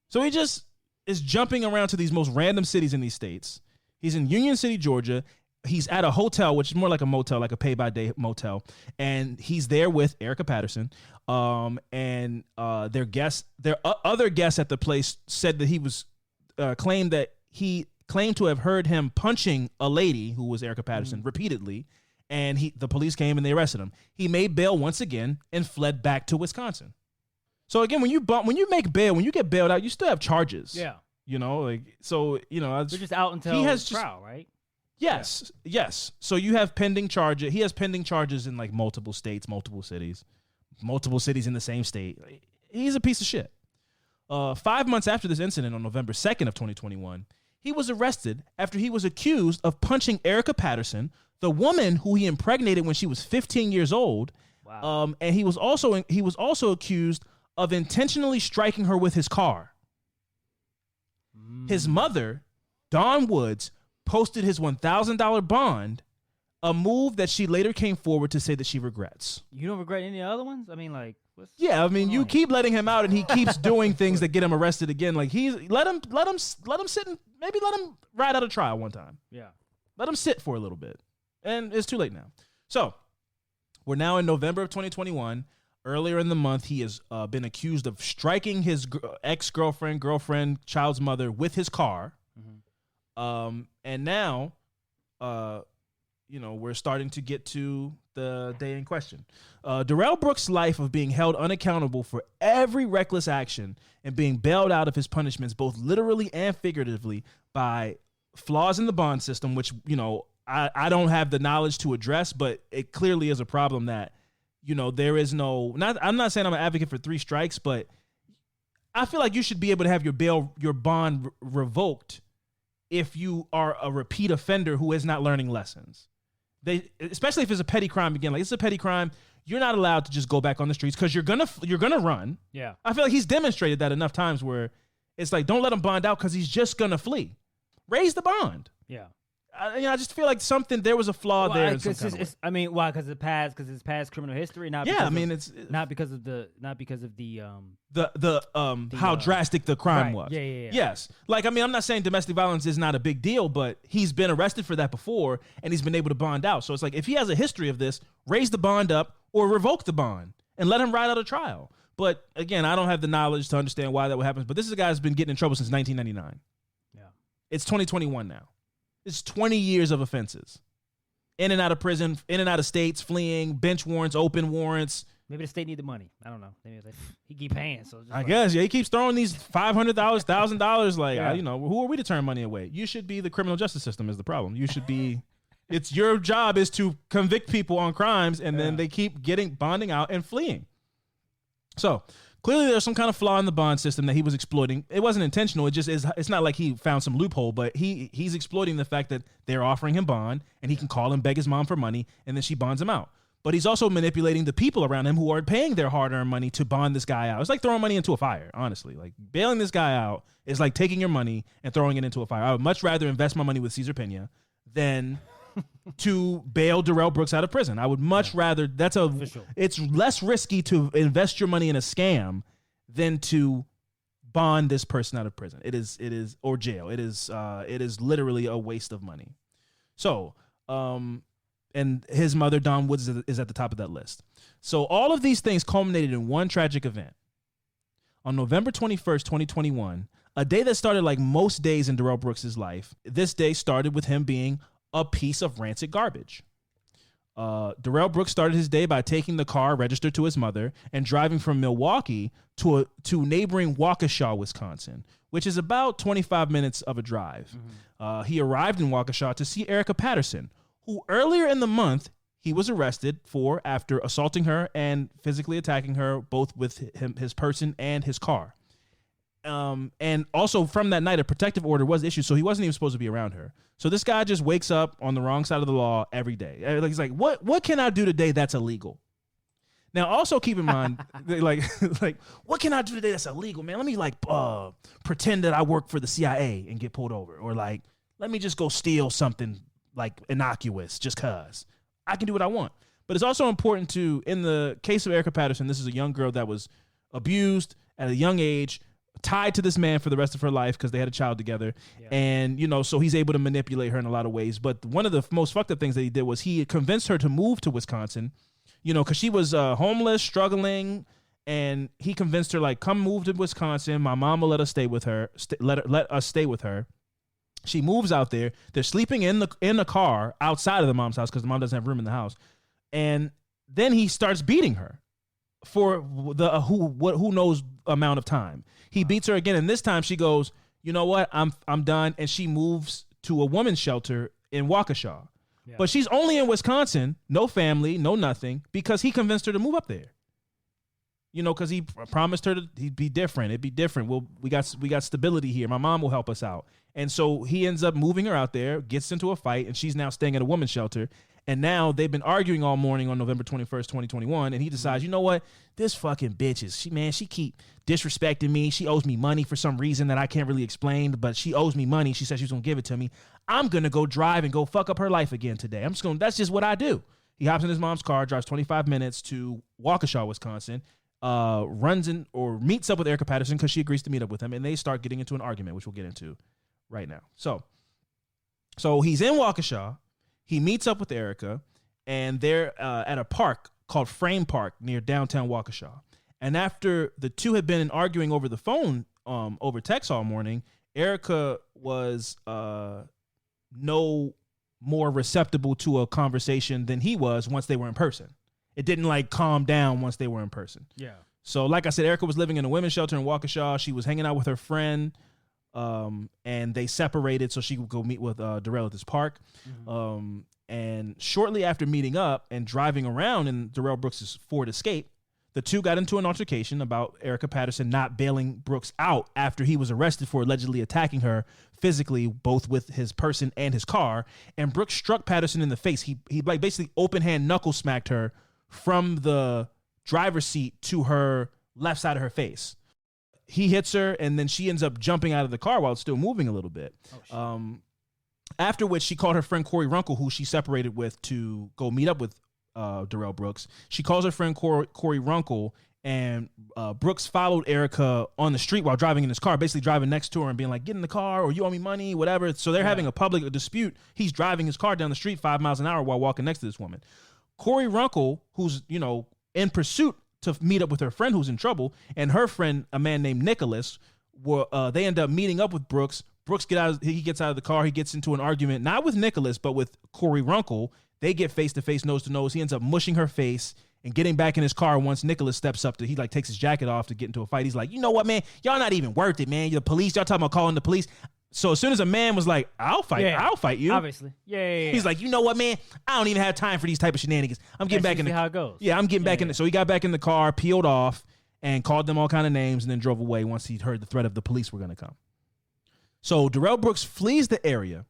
So he just is jumping around to these most random cities in these states. He's in Union City, Georgia. He's at a hotel, which is more like a motel, like a pay-by-day motel, and he's there with Erica Patterson. And their other guests at the place said that he was claimed to have heard him punching a lady who was Erica Patterson repeatedly, and the police came and they arrested him. He made bail once again and fled back to Wisconsin. So again, when you get bailed out, you still have charges. Yeah, they're just out until trial, right? Yes, yeah. Yes. So you have pending charges. He has pending charges in like multiple states, multiple cities in the same state. He's a piece of shit. 5 months after this incident on November 2nd of 2021, he was arrested after he was accused of punching Erica Patterson, the woman who he impregnated when she was 15 years old. Wow. And he was also accused of intentionally striking her with his car. His mother, Dawn Woods, posted his $1,000 bond, a move that she later came forward to say that she regrets. You don't regret any other ones? I mean, like, you keep letting him out, and he keeps doing things that get him arrested again. Like let him sit and maybe let him ride out a trial one time. Yeah, let him sit for a little bit, and it's too late now. So we're now in November of 2021. Earlier in the month, he has been accused of striking his girlfriend, child's mother with his car. Mm-hmm. And now, we're starting to get to the day in question. Darell Brooks' life of being held unaccountable for every reckless action and being bailed out of his punishments, both literally and figuratively, by flaws in the bond system, which, I don't have the knowledge to address, but it clearly is a problem that, there is I'm not saying I'm an advocate for 3 strikes, but I feel like you should be able to have your bond revoked if you are a repeat offender who is not learning lessons. Especially if it's a petty crime again, like it's a petty crime, you're not allowed to just go back on the streets because you're gonna run. Yeah, I feel like he's demonstrated that enough times where it's like, don't let him bond out because he's just gonna flee. Raise the bond. Yeah, I just feel like there was a flaw there. Why? Because his past criminal history. Not because of the how drastic the crime was. Yeah. Yes. Like, I'm not saying domestic violence is not a big deal, but he's been arrested for that before and he's been able to bond out. So it's like, if he has a history of this, raise the bond up or revoke the bond and let him ride out a trial. But again, I don't have the knowledge to understand why that would happen. But this is a guy who's been getting in trouble since 1999. Yeah. It's 2021 now. It's 20 years of offenses. In and out of prison, in and out of states, fleeing, bench warrants, open warrants. Maybe the state need the money. I don't know. Maybe he keep paying. So I guess, he keeps throwing these $500, $1,000. Like, who are we to turn money away? You should be the criminal justice system is the problem. You should be. It's your job is to convict people on crimes, and then they keep bonding out and fleeing. So clearly there's some kind of flaw in the bond system that he was exploiting. It wasn't intentional. It just is. It's not like he found some loophole, but he's exploiting the fact that they're offering him bond and he can call and beg his mom for money and then she bonds him out. But he's also manipulating the people around him who are paying their hard-earned money to bond this guy out. It's like throwing money into a fire, honestly. Like bailing this guy out is like taking your money and throwing it into a fire. I would much rather invest my money with Cesar Pena than to bail Darell Brooks out of prison. I would much rather. It's less risky to invest your money in a scam than to bond this person out of prison. It is or jail. It is literally a waste of money. So, and his mother, Dawn Woods, is at the top of that list. So all of these things culminated in one tragic event. On November 21st, 2021, a day that started like most days in Darell Brooks' life, this day started with him being a piece of rancid garbage. Darell Brooks started his day by taking the car registered to his mother and driving from Milwaukee to neighboring Waukesha, Wisconsin, which is about 25 minutes of a drive. Mm-hmm. He arrived in Waukesha to see Erica Patterson, who earlier in the month he was arrested for after assaulting her and physically attacking her, both with his person and his car. And also from that night, a protective order was issued, so he wasn't even supposed to be around her. So this guy just wakes up on the wrong side of the law every day. He's like, what can I do today that's illegal? Now, also keep in mind, like, what can I do today that's illegal, man? Let me pretend that I work for the CIA and get pulled over, or like, let me just go steal something like innocuous just cause I can do what I want. But it's also important to, in the case of Erica Patterson, this is a young girl that was abused at a young age, tied to this man for the rest of her life because they had a child together. Yeah. And, so he's able to manipulate her in a lot of ways. But one of the most fucked up things that he did was he convinced her to move to Wisconsin, because she was homeless, struggling, and he convinced her, like, come move to Wisconsin. My mom will let us stay with her. Let us stay with her. She moves out there. They're sleeping in the car outside of the mom's house because the mom doesn't have room in the house. And then he starts beating her for the who knows amount of time. He beats her again, and this time she goes, you know what, I'm done, and she moves to a women's shelter in Waukesha. Yeah. But she's only in Wisconsin, no family, no nothing, because he convinced her to move up there. Because he promised her he'd be different. It'd be different. We got stability here. My mom will help us out. And so he ends up moving her out there, gets into a fight, and she's now staying at a women's shelter. And now they've been arguing all morning on November 21st, 2021. And he decides, you know what? This fucking bitch she keep disrespecting me. She owes me money for some reason that I can't really explain, but she owes me money. She said she was going to give it to me. I'm going to go drive and go fuck up her life again today. That's just what I do. He hops in his mom's car, drives 25 minutes to Waukesha, Wisconsin, meets up with Erica Patterson because she agrees to meet up with him. And they start getting into an argument, which we'll get into right now. So he's in Waukesha. He meets up with Erica, and they're at a park called Frame Park near downtown Waukesha. And after the two had been arguing over the phone, over text all morning, Erica was no more receptive to a conversation than he was once they were in person. It didn't calm down once they were in person. Yeah. So like I said, Erica was living in a women's shelter in Waukesha. She was hanging out with her friend. And they separated so she would go meet with Darell at this park. Mm-hmm. And shortly after meeting up and driving around in Darell Brooks' Ford Escape, the two got into an altercation about Erica Patterson not bailing Brooks out after he was arrested for allegedly attacking her physically, both with his person and his car. And Brooks struck Patterson in the face. He basically open hand knuckle smacked her from the driver's seat to her left side of her face. He hits her, and then she ends up jumping out of the car while it's still moving a little bit. After which, she called her friend Corey Runkle, who she separated with, to go meet up with Darell Brooks. She calls her friend Corey Runkle, and Brooks followed Erica on the street while driving in his car, basically driving next to her and being like, get in the car, or you owe me money, whatever. So they're having a public dispute. He's driving his car down the street 5 miles an hour while walking next to this woman. Corey Runkle, who's, in pursuit to meet up with her friend who's in trouble, and her friend, a man named Nicholas, they end up meeting up with Brooks. Brooks gets out of the car. He gets into an argument, not with Nicholas, but with Corey Runkle. They get face to face, nose to nose. He ends up mushing her face and getting back in his car. Once Nicholas steps up he takes his jacket off to get into a fight. He's like, you know what, man? Y'all not even worth it, man. You're the police. Y'all talking about calling the police. So as soon as a man was like, I'll fight you. Obviously. Yeah. He's like, you know what, man? I don't even have time for these type of shenanigans. I'm getting back in the how it goes. Yeah, I'm getting back in. So he got back in the car, peeled off, and called them all kind of names and then drove away once he heard the threat of the police were going to come. So Darell Brooks flees the area,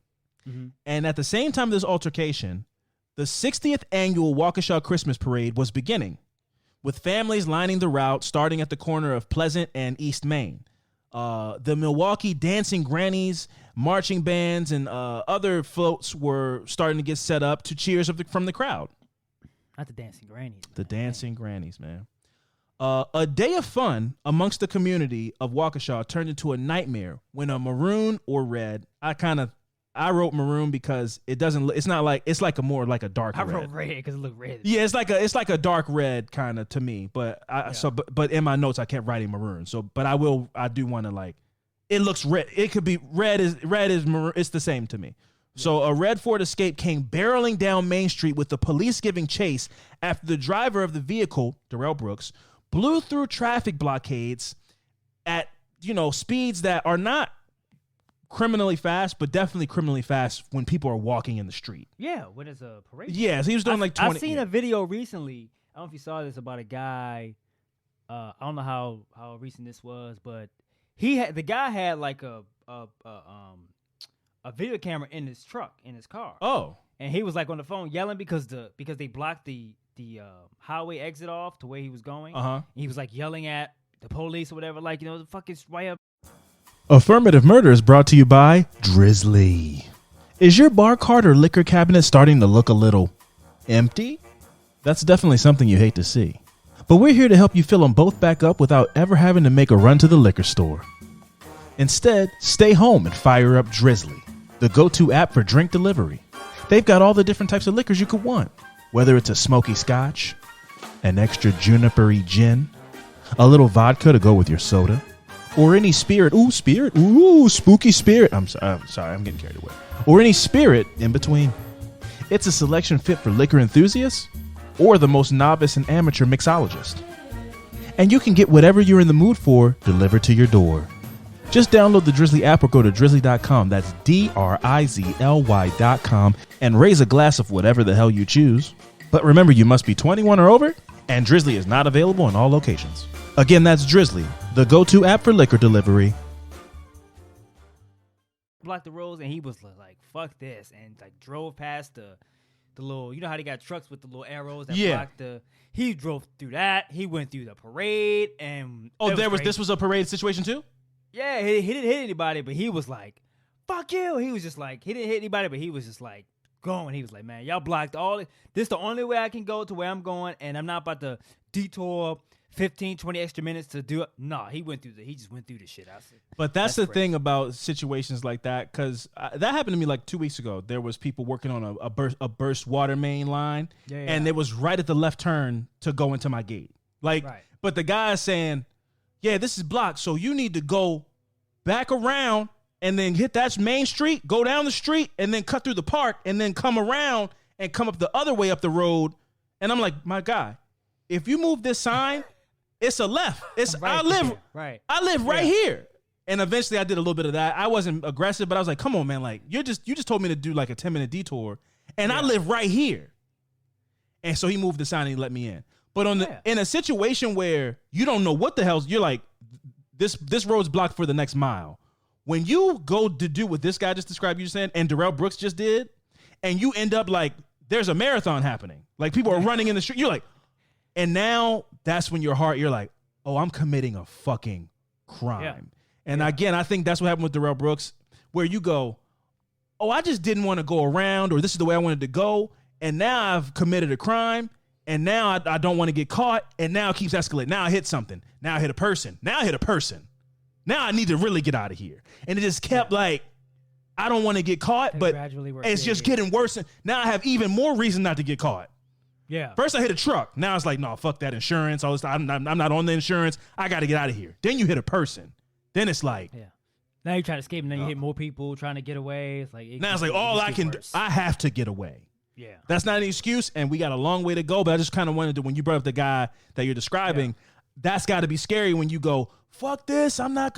and at the same time of this altercation, the 60th annual Waukesha Christmas Parade was beginning, with families lining the route starting at the corner of Pleasant and East Main. The Milwaukee Dancing Grannies, marching bands, and other floats were starting to get set up to cheers from the crowd. Not the Dancing Grannies. The Dancing Grannies, man. A day of fun amongst the community of Waukesha turned into a nightmare when a maroon or red, I wrote maroon because it's like a more like a dark red. I wrote red because it looked red. Yeah, it's like a dark red kind of to me, but but in my notes I kept writing maroon. So, but I do want to like, it looks red. It could be red is maroon. It's the same to me. Yeah. So a red Ford Escape came barreling down Main Street with the police giving chase after the driver of the vehicle, Darell Brooks, blew through traffic blockades at, speeds that are not criminally fast, but definitely criminally fast when people are walking in the street. Yeah, when it's a parade. Yeah, so he was doing like 20. I seen a video recently. I don't know if you saw this about a guy. I don't know how recent this was, but the guy had like a video camera in his truck, in his car. Oh. And he was like on the phone yelling because they blocked the highway exit off to where he was going. He was like yelling at the police or whatever, like, the fuck is right up. Affirmative Murder is brought to you by Drizzly. Is your bar cart or liquor cabinet starting to look a little empty? That's definitely something you hate to see. But we're here to help you fill them both back up without ever having to make a run to the liquor store. Instead, stay home and fire up Drizzly, the go-to app for drink delivery. They've got all the different types of liquors you could want, whether it's a smoky scotch, an extra juniper-y gin, a little vodka to go with your soda, or any spirit. Ooh, spirit. Ooh, spooky spirit. I'm sorry, I'm getting carried away. Or any spirit in between. It's a selection fit for liquor enthusiasts or the most novice and amateur mixologist. And you can get whatever you're in the mood for delivered to your door. Just download the Drizzly app or go to drizzly.com. That's DRIZLY.com and raise a glass of whatever the hell you choose. But remember, you must be 21 or over, and Drizzly is not available in all locations. Again, that's Drizzly, the go-to app for liquor delivery. Blocked the roads, and he was like, fuck this, and like drove past the little, how they got trucks with the little arrows that blocked he drove through that. He went through the parade, and this was a parade situation too? Yeah, he didn't hit anybody, but he was like, fuck you. He was just like, he didn't hit anybody, but he was just like going. He was like, man, y'all blocked all this. The only way I can go to where I'm going, and I'm not about to detour 15, 20 extra minutes to do it. No, he just went through the shit. But that's the thing about situations like that, because that happened to me like 2 weeks ago. There was people working on a burst water main line, and it was right at the left turn to go into my gate. But the guy is saying, yeah, this is blocked, so you need to go back around and then hit that main street, go down the street, and then cut through the park, and then come around and come up the other way up the road. And I'm like, my guy, if you move this sign, it's a left. I live right here. And eventually I did a little bit of that. I wasn't aggressive, but I was like, come on, man, like you just told me to do like a 10-minute detour, and I live right here. And so he moved the sign and he let me in. But in a situation where you don't know what the hell, you're like, this road's blocked for the next mile. When you go to do what this guy just described, you saying, and Darell Brooks just did, and you end up like, there's a marathon happening. Like people are running in the street. You're like, and now that's when you're like, oh, I'm committing a fucking crime. Yeah. And again, I think that's what happened with Darell Brooks, where you go, oh, I just didn't want to go around, or this is the way I wanted to go, and now I've committed a crime. And now I don't want to get caught, and now it keeps escalating. Now I hit something. Now I hit a person. Now I hit a person. Now I need to really get out of here. And it just kept like, I don't want to get caught, but it's just getting worse. Now I have even more reason not to get caught. Yeah. First I hit a truck. Now it's like, no, fuck that insurance. All this. I'm not on the insurance. I got to get out of here. Then you hit a person. Then it's like, now you try to escape, and then you hit more people trying to get away. It's like now it's like all I can do. I have to get away. Yeah, that's not an excuse, and we got a long way to go. But I just kind of wanted to, when you brought up the guy that you're describing, that's got to be scary when you go, fuck this, you're not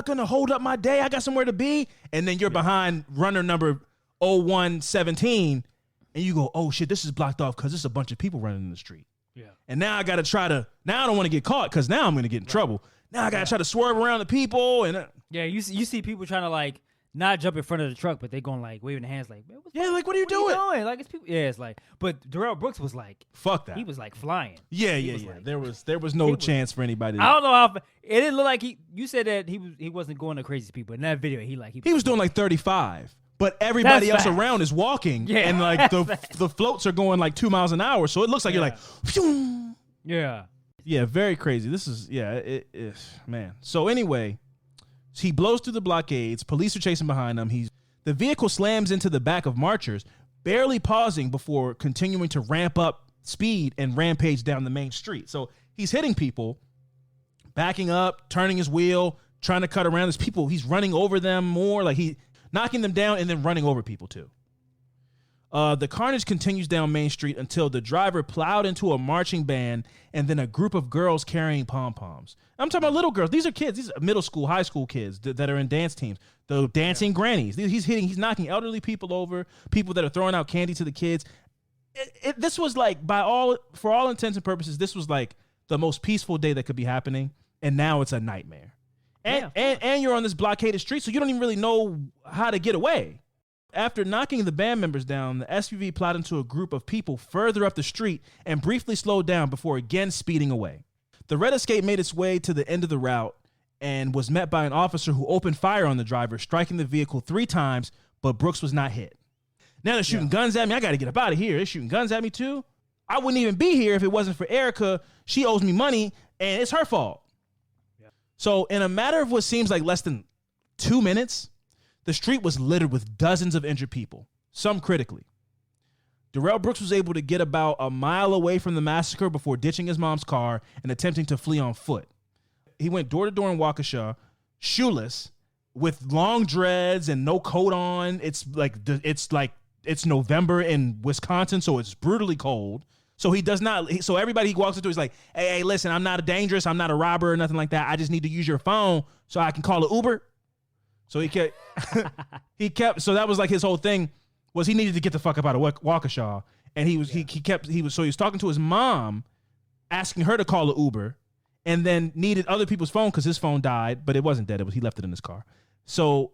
gonna hold up my day. I got somewhere to be, and then you're behind runner number 0117, and you go, oh shit, this is blocked off because there's a bunch of people running in the street. Yeah, and now I got to try to Now I don't want to get caught because now I'm going to get in trouble. Now I got to try to swerve around the people. And yeah, you see people trying to like not jump in front of the truck, but they going like waving their hands like, like, what are you doing? Like, it's people. Yeah, it's like, but Darell Brooks was like, fuck that. He was like flying. Yeah. Like, there was no chance for anybody. I don't know how. It didn't look like you said that he wasn't going to crazy people in that video. He was doing like 35. But everybody else around is walking, and like the floats are going like 2 miles an hour, so it looks like you're like, phew. Yeah, very crazy. This is man. So anyway, he blows through the blockades. Police are chasing behind him. The vehicle slams into the back of marchers, barely pausing before continuing to ramp up speed and rampage down the main street. So he's hitting people, backing up, turning his wheel, trying to cut around. There's people. He's running over them more, like knocking them down and then running over people too. The carnage continues down Main Street until the driver plowed into a marching band and then a group of girls carrying pom-poms. I'm talking about little girls. These are kids. These are middle school, high school kids that are in dance teams. The dancing grannies. He's knocking elderly people over, people that are throwing out candy to the kids. This was like, for all intents and purposes, this was like the most peaceful day that could be happening, and now it's a nightmare. And you're on this blockaded street, so you don't even really know how to get away. After knocking the band members down, the SUV plowed into a group of people further up the street and briefly slowed down before again speeding away. The Red Escape made its way to the end of the route and was met by an officer who opened fire on the driver, striking the vehicle 3 times, but Brooks was not hit. Now they're shooting guns at me. I got to get up out of here. They're shooting guns at me too. I wouldn't even be here if it wasn't for Erica. She owes me money, and it's her fault. So in a matter of what seems like less than 2 minutes, the street was littered with dozens of injured people, some critically. Darell Brooks was able to get about a mile away from the massacre before ditching his mom's car and attempting to flee on foot. He went door to door in Waukesha, shoeless, with long dreads and no coat on. It's November in Wisconsin, so it's brutally cold. So he does not. So everybody he walks into is like, hey, listen, I'm not dangerous. I'm not a robber or nothing like that. I just need to use your phone so I can call an Uber. So he kept. So that was like his whole thing was he needed to get the fuck up out of Waukesha, and he was talking to his mom, asking her to call an Uber, and then needed other people's phone because his phone died, but it wasn't dead. He left it in his car. So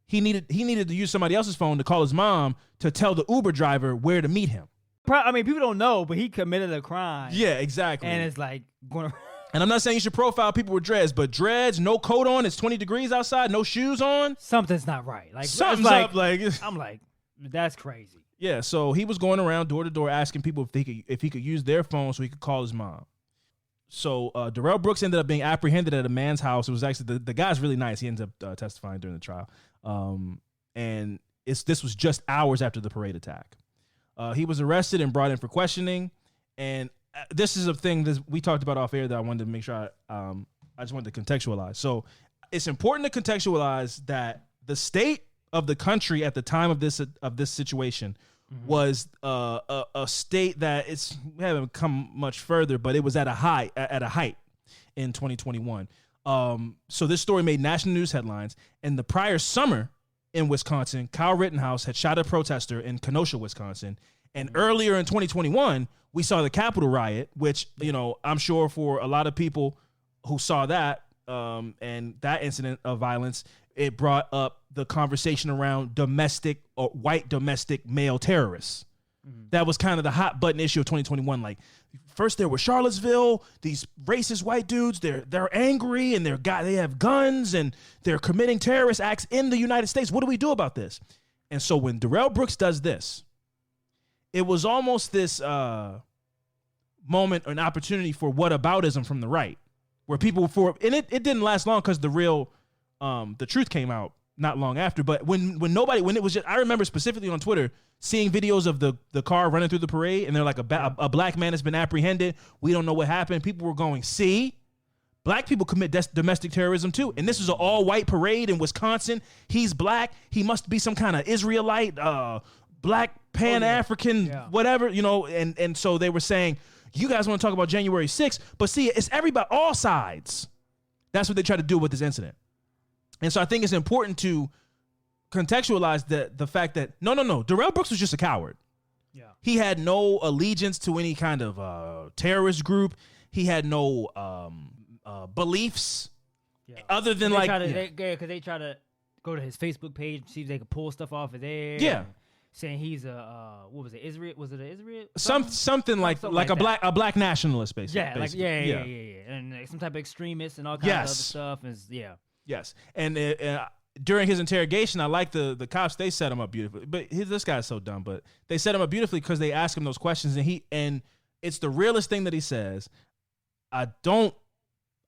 he needed to use somebody else's phone to call his mom to tell the Uber driver where to meet him. I mean, people don't know, but he committed a crime. Yeah, exactly. And it's like going. And I'm not saying you should profile people with dreads, but dreads, no coat on, it's 20 degrees outside, no shoes on. Something's not right. Like something's up. Like I'm like, that's crazy. Yeah. So he was going around door to door asking people if he could use their phone so he could call his mom. So Darell Brooks ended up being apprehended at a man's house. It was actually the guy's really nice. He ends up testifying during the trial, and this was just hours after the parade attack. He was arrested and brought in for questioning, and this is a thing that we talked about off air that I wanted to make sure I just wanted to contextualize. So it's important to contextualize that the state of the country at the time of this situation was a state that we haven't come much further, but it was at a height in 2021. So this story made national news headlines. And the prior summer in Wisconsin, Kyle Rittenhouse had shot a protester in Kenosha, Wisconsin. And earlier in 2021, we saw the Capitol riot, which, I'm sure for a lot of people who saw that and that incident of violence, it brought up the conversation around domestic or white domestic male terrorists. That was kind of the hot button issue of 2021. Like, first there was Charlottesville, these racist white dudes, they're angry and they have guns and they're committing terrorist acts in the United States. What do we do about this? And so when Darell Brooks does this, it was almost this moment, an opportunity for whataboutism from the right, where people and it didn't last long because the truth came out not long after. But when it was just, I remember specifically on Twitter seeing videos of the car running through the parade, and they're like a black man has been apprehended. We don't know what happened. People were going, see, black people commit domestic terrorism too. And this was an all white parade in Wisconsin. He's black. He must be some kind of Israelite, black Pan-African, whatever, and so they were saying, you guys want to talk about January 6th, but see, it's everybody, all sides. That's what they try to do with this incident. And so I think it's important to contextualize the fact that, no, Darell Brooks was just a coward. Yeah. He had no allegiance to any kind of terrorist group. He had no beliefs other than because they try to go to his Facebook page, see if they can pull stuff off of there. Yeah. Saying he's what was it? Israel? Was it an Israel? Something like a black nationalist, basically. Yeah. And some type of extremist and all kinds of other stuff. And Yes. And during his interrogation, I like the cops. They set him up beautifully. But this guy's so dumb. But they set him up beautifully because they ask him those questions, and it's the realest thing that he says. I don't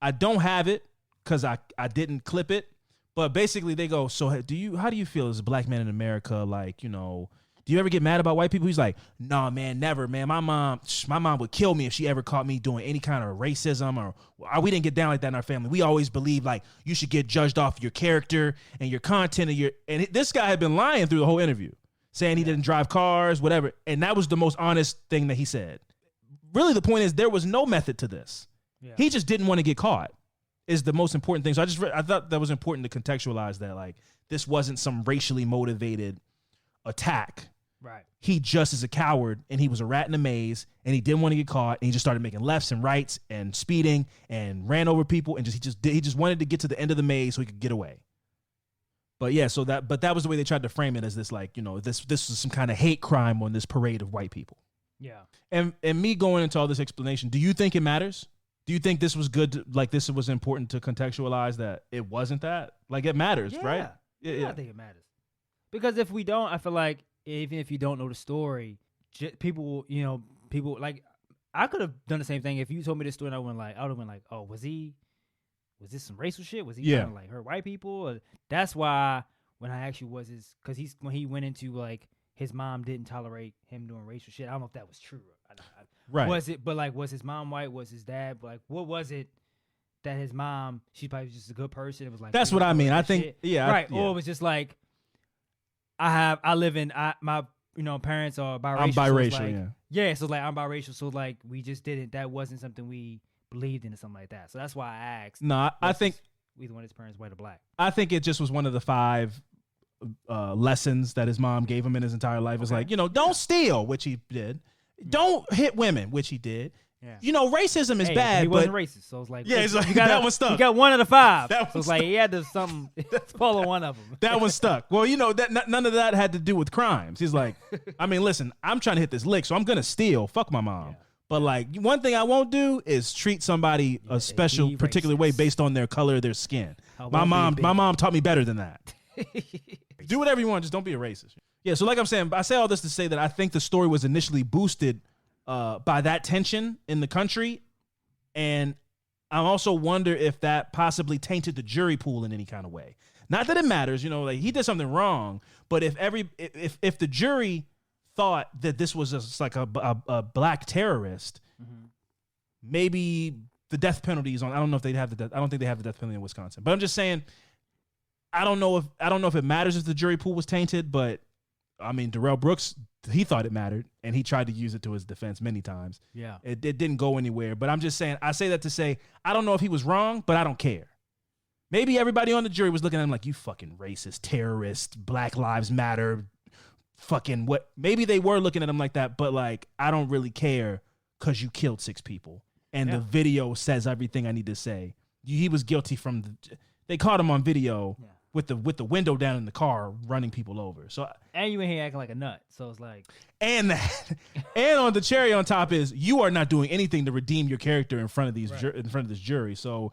have it because I didn't clip it. But basically, they go, so how do you feel as a black man in America? Like, do you ever get mad about white people? He's like, nah, man, never, man. My mom would kill me if she ever caught me doing any kind of racism or we didn't get down like that in our family. We always believe like you should get judged off your character and your content and this guy had been lying through the whole interview, saying he didn't drive cars, whatever. And that was the most honest thing that he said. Really, the point is there was no method to this. Yeah. He just didn't want to get caught. Is the most important thing. So I thought that was important to contextualize that, like, this wasn't some racially motivated attack. Right. He just is a coward, and he was a rat in a maze, and he didn't want to get caught, and he just started making lefts and rights and speeding and ran over people, and he just wanted to get to the end of the maze so he could get away. But yeah, that was the way they tried to frame it, as this, like, this was some kind of hate crime on this parade of white people. Yeah. And me going into all this explanation, do you think it matters? Do you think this was good? This was important to contextualize that it wasn't that? Like, it matters, right? Yeah, I think it matters. Because if we don't, I feel like even if you don't know the story, people like, I could have done the same thing. If you told me this story, and I would have been like, oh, was this some racial shit? Was he trying to like hurt white people? Or, that's why when I asked you because when he went into like his mom didn't tolerate him doing racial shit. I don't know if that was true. Right. Was his mom white? Was his dad? Like, what was it that his mom, she probably was just a good person. It was like, that's what I mean. I think, shit. Yeah. Right. Or it was just like, my parents are biracial. I'm biracial, so yeah. Yeah. So like, I'm biracial. So like, that wasn't something we believed in or something like that. So that's why I asked. No, I think either one of his parents, white or black. I think it just was one of the 5 lessons that his mom gave him in his entire life. It's like, don't steal, which he did. Don't hit women, which he did. Yeah. Racism is bad. He wasn't racist, so it's like, it's like that one stuck. You got 1 out of 5. That so it's like he had to follow one of them. That one stuck. Well, that none of that had to do with crimes. He's like, I mean, listen, I'm trying to hit this lick, so I'm gonna steal. Fuck my mom. Yeah. But like, one thing I won't do is treat somebody a special, particular way based on their color of their skin. My mom taught me better than that. Do whatever you want, just don't be a racist. Yeah, so like I'm saying, I say all this to say that I think the story was initially boosted by that tension in the country, and I also wonder if that possibly tainted the jury pool in any kind of way. Not that it matters, like he did something wrong, but if the jury thought that this was just like a black terrorist, maybe the death penalty is on. I don't know if they have I don't think they have the death penalty in Wisconsin, but I'm just saying, I don't know if it matters if the jury pool was tainted, but I mean, Darell Brooks, he thought it mattered, and he tried to use it to his defense many times. Yeah. It didn't go anywhere, but I'm just saying, I say that to say, I don't know if he was wrong, but I don't care. Maybe everybody on the jury was looking at him like, you fucking racist, terrorist, Black Lives Matter, fucking what. Maybe they were looking at him like that, but like, I don't really care because you killed 6 people, and the video says everything I need to say. He was guilty they caught him on video. Yeah. With the window down in the car, running people over. So and you in here acting like a nut. So it's like, and on the cherry on top is you are not doing anything to redeem your character in front of in front of this jury. So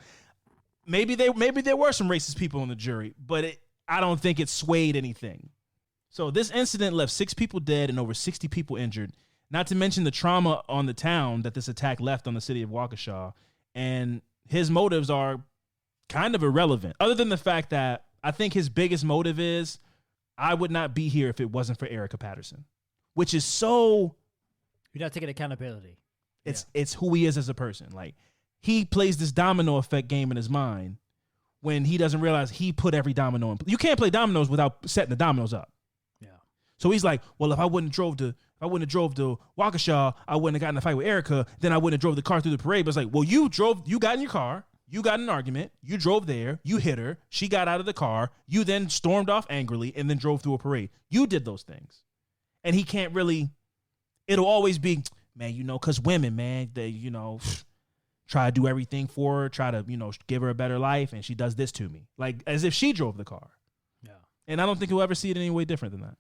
maybe there were some racist people on the jury, but I don't think it swayed anything. So this incident left 6 people dead and over 60 people injured. Not to mention the trauma on the town that this attack left on the city of Waukesha. And his motives are kind of irrelevant, other than the fact that I think his biggest motive is, I would not be here if it wasn't for Erica Patterson, which is so. You're not taking accountability. It's who he is as a person. Like, he plays this domino effect game in his mind when he doesn't realize he put every domino in. You can't play dominoes without setting the dominoes up. Yeah. So he's like, well, if I wouldn't have drove to Waukesha, I wouldn't have gotten in a fight with Erica. Then I wouldn't have drove the car through the parade. But it's like, well, you got in your car. You got in an argument, you drove there, you hit her, she got out of the car, you then stormed off angrily and then drove through a parade. You did those things. And he can't really it'll always be, man, because women, man, they, try to do everything for her, try to, give her a better life, and she does this to me. Like, as if she drove the car. Yeah. And I don't think he'll ever see it any way different than that.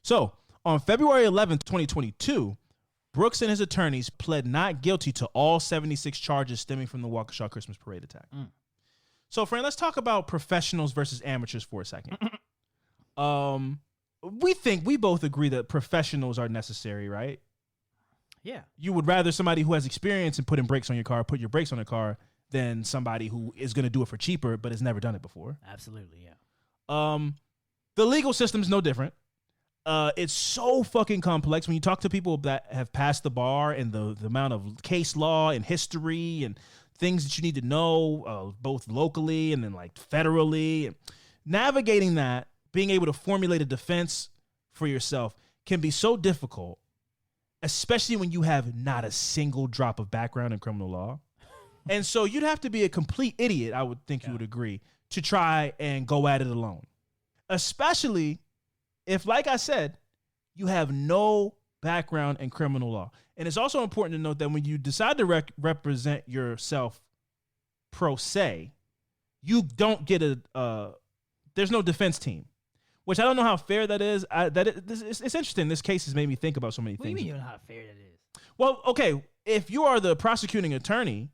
So, on February 11th, 2022, Brooks and his attorneys pled not guilty to all 76 charges stemming from the Waukesha Christmas Parade attack. So, Fran, let's talk about professionals versus amateurs for a second. We both agree that professionals are necessary, right? Yeah. You would rather somebody who has experience in putting brakes on your car, put your brakes on their car, than somebody who is going to do it for cheaper but has never done it before. Absolutely, yeah. The legal system's no different. It's so fucking complex. When you talk to people that have passed the bar and the amount of case law and history and things that you need to know, both locally and then like federally, navigating that, being able to formulate a defense for yourself can be so difficult, especially when you have not a single drop of background in criminal law. And so you'd have to be a complete idiot, I would think you would agree, to try and go at it alone. Especially if, like I said, you have no background in criminal law. And it's also important to note that when you decide to represent yourself pro se, you don't get there's no defense team, which I don't know how fair that is. It's interesting. This case has made me think about so many things. What do you mean you don't know how fair that is? Well, okay, if you are the prosecuting attorney,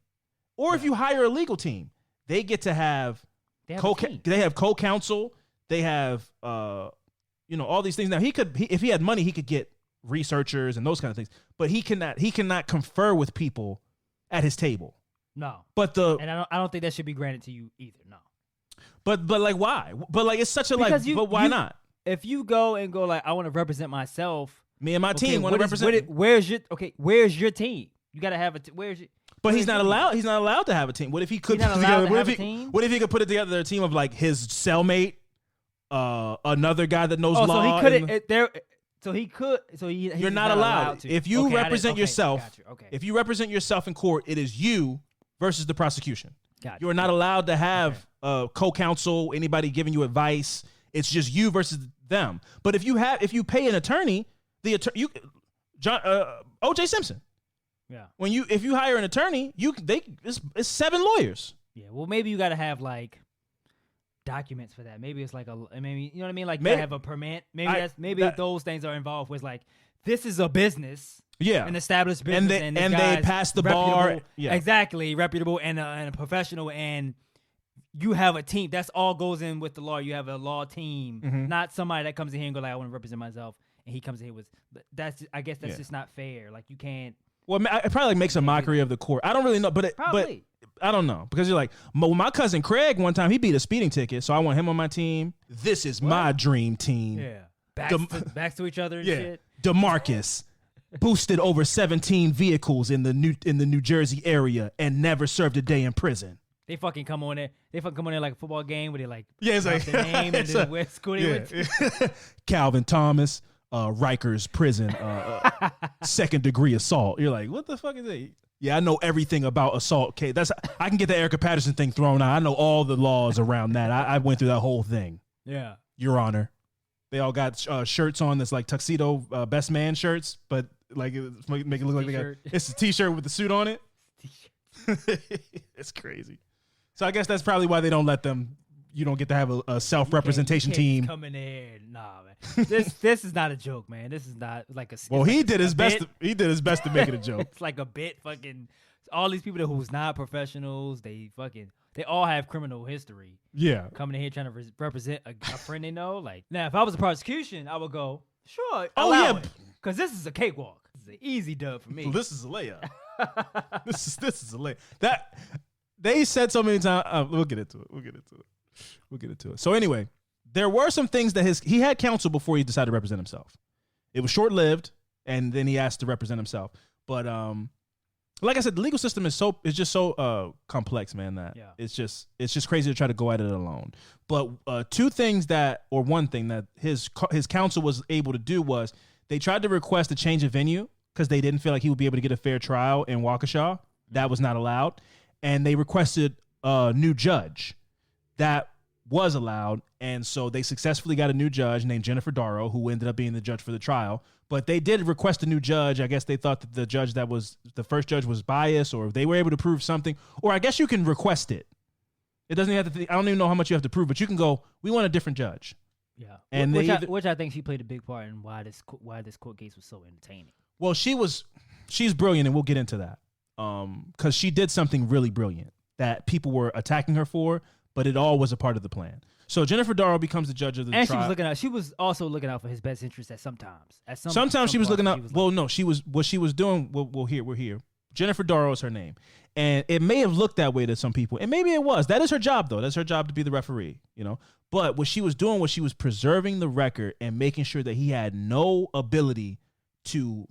or if you hire a legal team, they get to have They have co-counsel. They have all these things. Now if he had money, he could get researchers and those kind of things. But he cannot confer with people at his table. No. But I don't think that should be granted to you either. No. But like why? But like it's such a but why not? If you go like I want to represent myself, me and my team want to represent. Where's your team? You gotta have where's your. But he's not allowed. He's not allowed to have a team. What if he could? What if he could put it together a team of like his cellmate, another guy that knows law. So he couldn't. You're not allowed. To. If you represent yourself, Okay. if you represent yourself in court, it is you versus the prosecution. Gotcha. You are not allowed to have co-counsel, anybody giving you advice. It's just you versus them. But if you pay an attorney, O.J. Simpson. Yeah. If you hire an attorney, it's 7 lawyers. Yeah. Well, maybe you got to have like documents for that. Maybe it's like maybe you know what I mean. Like you have a permit. Maybe those things are involved. With like this is a business. Yeah. An established business, and they pass the bar. Yeah. Exactly, reputable and a professional, and you have a team. That's all goes in with the law. You have a law team, not somebody that comes in here and go like, I want to represent myself, and he comes in here with. I guess that's just not fair. Like you can't. Well, it probably makes a mockery of the court. I don't really know, but I don't know because you're like my cousin Craig. One time he beat a speeding ticket, so I want him on my team. This is my dream team. Yeah, backs to each other and shit. DeMarcus boosted over 17 vehicles in the New Jersey area and never served a day in prison. They fucking come on there. Like a football game where they like it's like their name and then what school they went to. Calvin Thomas. Rikers prison, second degree assault. You're like, what the fuck is it? Yeah, I know everything about assault case. I can get the Erica Patterson thing thrown out. I know all the laws around that. I went through that whole thing. Yeah, Your Honor. They all got shirts on that's like tuxedo best man shirts, but like make it look like it's a t-shirt with the suit on it. It's crazy. So I guess that's probably why they don't let them. You don't get to have a self-representation team coming in. Nah, man. This is not a joke, man. This is not like a. Well, he did his best. He did his best to make it a joke. It's like a bit. Fucking all these people who's not professionals. They all have criminal history. Yeah, coming in here trying to represent a friend they know. Like now, if I was a prosecution, I would go sure. Because this is a cakewalk. This is an easy dub for me. Well, this is a layup. this is a layup. That they said so many times. We'll get into it. So anyway, there were some things that he had counsel before he decided to represent himself. It was short-lived, and then he asked to represent himself. But like I said, the legal system is just so complex, man. That it's just crazy to try to go at it alone. But one thing that his counsel was able to do was they tried to request a change of venue because they didn't feel like he would be able to get a fair trial in Waukesha. That was not allowed, and they requested a new judge. That was allowed. And so they successfully got a new judge named Jennifer Darrow, who ended up being the judge for the trial. But they did request a new judge. I guess they thought that the first judge was biased, or they were able to prove something. Or I guess you can request it. It doesn't have to. I don't even know how much you have to prove, but you can go, we want a different judge. Yeah, and which I think she played a big part in why this court case was so entertaining. Well, she's brilliant, and we'll get into that. Because she did something really brilliant that people were attacking her for, but it all was a part of the plan. So Jennifer Darrow becomes the judge of the trial. And she was also looking out for his best interest sometimes. Sometimes she was looking out. Well, no, what she was doing. We're here. Jennifer Darrow is her name, and it may have looked that way to some people, and maybe it was. That is her job, though. That's her job to be the referee, you know. But what she was doing was she was preserving the record and making sure that he had no ability to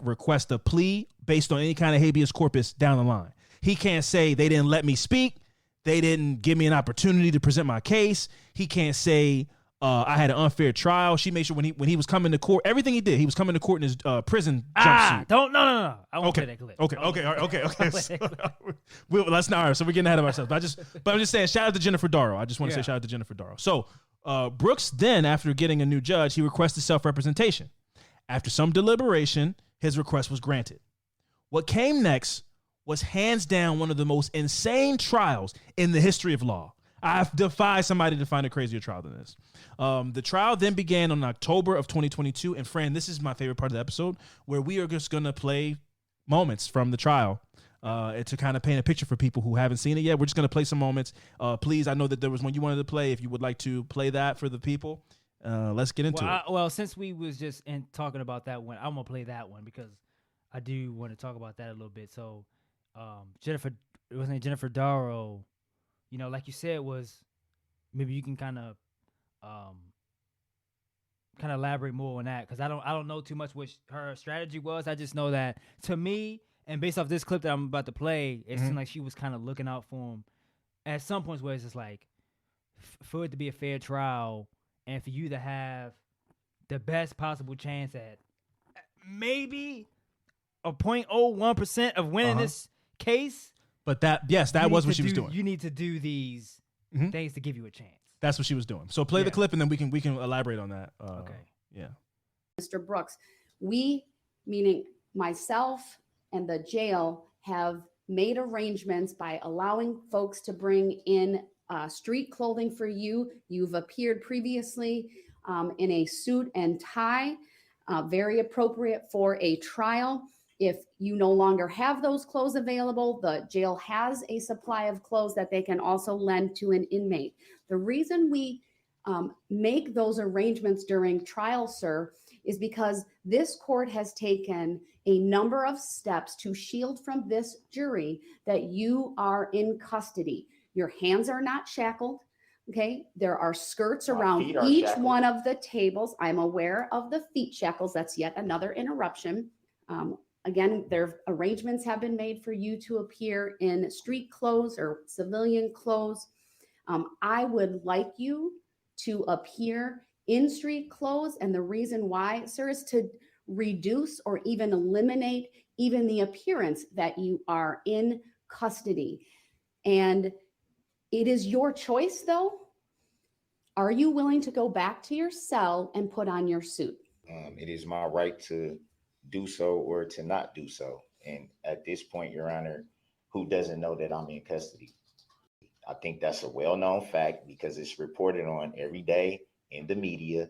request a plea based on any kind of habeas corpus down the line. He can't say they didn't let me speak. They didn't give me an opportunity to present my case. He can't say I had an unfair trial. She made sure when he was coming to court, everything he did, he was coming to court in his prison jumpsuit. No. I won't play that clip. Okay. Let's not. All right, so we're getting ahead of ourselves. But I'm just saying, shout out to Jennifer Darrow. I just want to say shout out to Jennifer Darrow. So Brooks then, after getting a new judge, he requested self-representation. After some deliberation, his request was granted. What came next was hands down one of the most insane trials in the history of law. I defy somebody to find a crazier trial than this. The trial then began on October of 2022. And Fran, this is my favorite part of the episode, where we are just going to play moments from the trial to kind of paint a picture for people who haven't seen it yet. We're just going to play some moments. Please, I know that there was one you wanted to play. If you would like to play that for the people, let's get into it. Well, since we was just talking about that one, I'm going to play that one because I do want to talk about that a little bit. So Jennifer Darrow, you know, like you said, was maybe you can kind of elaborate more on that, because I don't know too much what her strategy was. I just know that, to me, and based off this clip that I'm about to play, it seemed like she was kind of looking out for him at some points where it's just like, for it to be a fair trial and for you to have the best possible chance at maybe a 0.01% of winning this case. But that was what she was doing. You need to do these things to give you a chance. That's what she was doing. So play the clip, and then we can elaborate on that. Okay. Yeah. Mr. Brooks, we, meaning myself and the jail, have made arrangements by allowing folks to bring in street clothing for you. You've appeared previously in a suit and tie, very appropriate for a trial. If you no longer have those clothes available, the jail has a supply of clothes that they can also lend to an inmate. The reason we make those arrangements during trial, sir, is because this court has taken a number of steps to shield from this jury that you are in custody. Your hands are not shackled. Okay, there are skirts around each one of the tables. I'm aware of the feet shackles. That's yet another interruption. Again, their arrangements have been made for you to appear in street clothes or civilian clothes. I would like you to appear in street clothes. And the reason why, sir, is to reduce or even eliminate even the appearance that you are in custody. And it is your choice, though. Are you willing to go back to your cell and put on your suit? It is my right to do so or to not do so. And at this point, Your Honor, who doesn't know that I'm in custody? I think that's a well-known fact because it's reported on every day in the media.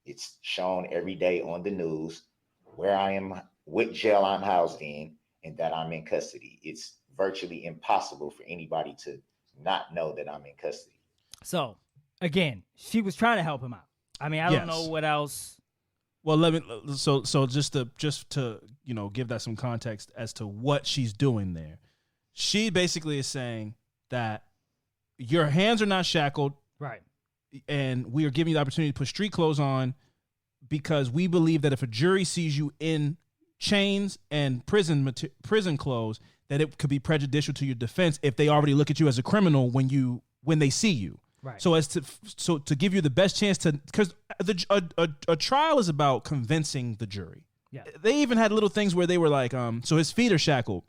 It's shown every day on the news where I am, what jail I'm housed in, and that I'm in custody. It's virtually impossible for anybody to not know that I'm in custody. So, again, she was trying to help him out. I mean, I don't know what else. Well, so just to give that some context as to what she's doing there. She basically is saying that your hands are not shackled, right? And we are giving you the opportunity to put street clothes on because we believe that if a jury sees you in chains and prison clothes, that it could be prejudicial to your defense if they already look at you as a criminal when they see you. Right. So to give you the best chance to, because a trial is about convincing the jury. Yeah. They even had little things where they were like, so his feet are shackled,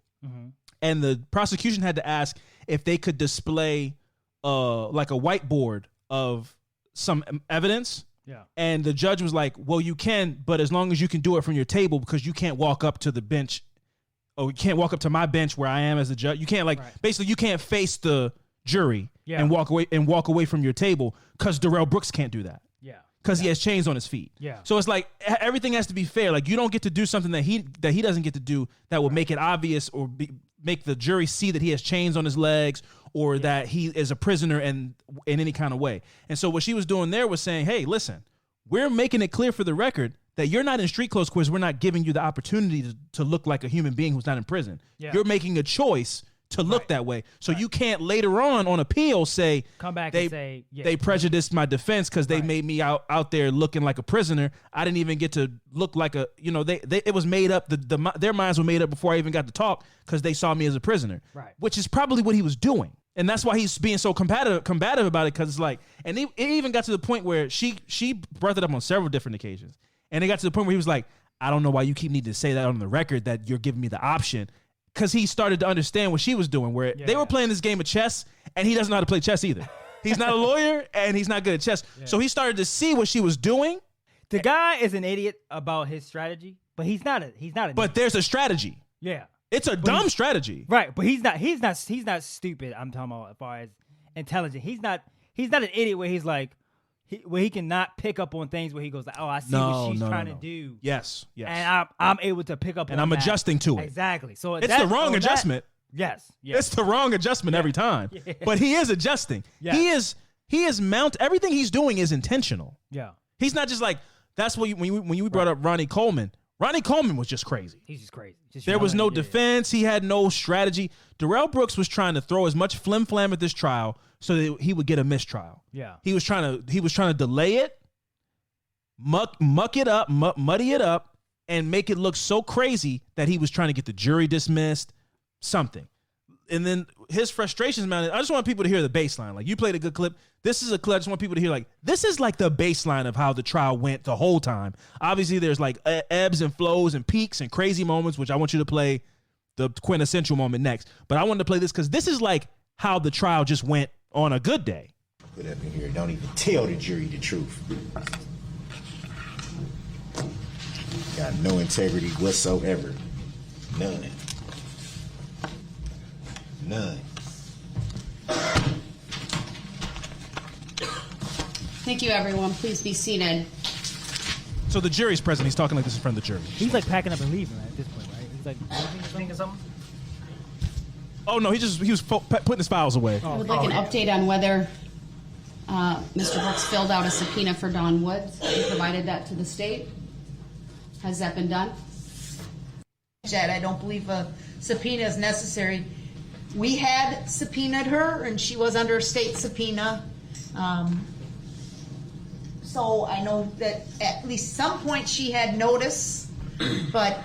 and the prosecution had to ask if they could display like a whiteboard of some evidence. Yeah. And the judge was like, well, you can, but as long as you can do it from your table, because you can't walk up to the bench, or you can't walk up to my bench where I am as the judge. You can't basically you can't face the jury and walk away from your table, because Darell Brooks can't do that. Yeah. Because he has chains on his feet. Yeah. So it's like everything has to be fair. Like, you don't get to do something that he doesn't get to do that would make it obvious or make the jury see that he has chains on his legs, or that he is a prisoner in any kind of way. And so what she was doing there was saying, hey, listen, we're making it clear for the record that you're not in street clothes quiz. We're not giving you the opportunity to look like a human being who's not in prison. Yeah. You're making a choice to look that way. So you can't later on appeal say, come back and say, they prejudiced my defense because they made me out there looking like a prisoner. I didn't even get to look like a, it was made up. Their minds were made up before I even got to talk, because they saw me as a prisoner, which is probably what he was doing. And that's why he's being so combative about it, because it's like, and it even got to the point where she brought it up on several different occasions. And it got to the point where he was like, I don't know why you keep needing to say that on the record, that you're giving me the option. Because he started to understand what she was doing, where they were playing this game of chess, and he doesn't know how to play chess either. He's not a lawyer, and he's not good at chess. Yeah. So he started to see what she was doing. The guy is an idiot about his strategy, but he's not an But idiot. there's a strategy. Yeah. It's a dumb strategy. Right, but he's not stupid, I'm talking about as far as intelligent. He's not an idiot where he's like, where he cannot pick up on things where he goes like, oh, I see what she's trying to do. Yes. And I'm able to pick up on that. And I'm adjusting to it. Exactly. So it's the wrong adjustment. Yes. It's the wrong adjustment every time. Yeah. But he is adjusting. Yeah. He is everything he's doing is intentional. Yeah. He's not just like, that's what when you brought up Ronnie Coleman. Ronnie Coleman was just crazy. He's just crazy. There was no defense. He had no strategy. Darell Brooks was trying to throw as much flim flam at this trial so that he would get a mistrial. Yeah. He was trying to delay it, muck it up, muddy it up, and make it look so crazy that he was trying to get the jury dismissed, something. And then his frustrations mounted. I just want people to hear the baseline. Like, you played a good clip. This is a clip. I just want people to hear, like, this is like the baseline of how the trial went the whole time. Obviously, there's like ebbs and flows and peaks and crazy moments, which I want you to play the quintessential moment next. But I wanted to play this because this is like how the trial just went on a good day. Put up in here. Don't even tell the jury the truth. Got no integrity whatsoever. None. None. Thank you, everyone. Please be seated. So the jury's present. He's talking like this in front of the jury. He's like packing up and leaving at this point, right? He's like thinking something. Oh no, he was putting his files away. I would like an update on whether Mr. Brooks filled out a subpoena for Don Woods and provided that to the state. Has that been done? I don't believe a subpoena is necessary. We had subpoenaed her, and she was under a state subpoena. So I know that at least some point she had notice, but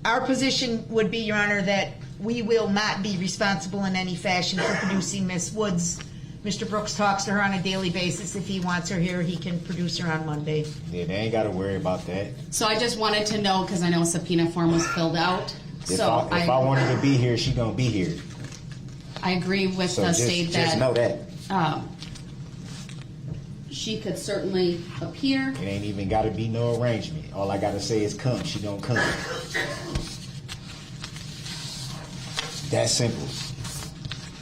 our position would be, Your Honor, that we will not be responsible in any fashion for producing Miss Woods. Mr. Brooks talks to her on a daily basis. If he wants her here, he can produce her on Monday. Yeah, they ain't got to worry about that. So I just wanted to know, because I know a subpoena form was filled out. If I want her to be here, she's going to be here. I agree with the state that... Just know that. She could certainly appear. It ain't even got to be no arrangement. All I got to say is come. She don't come. That simple.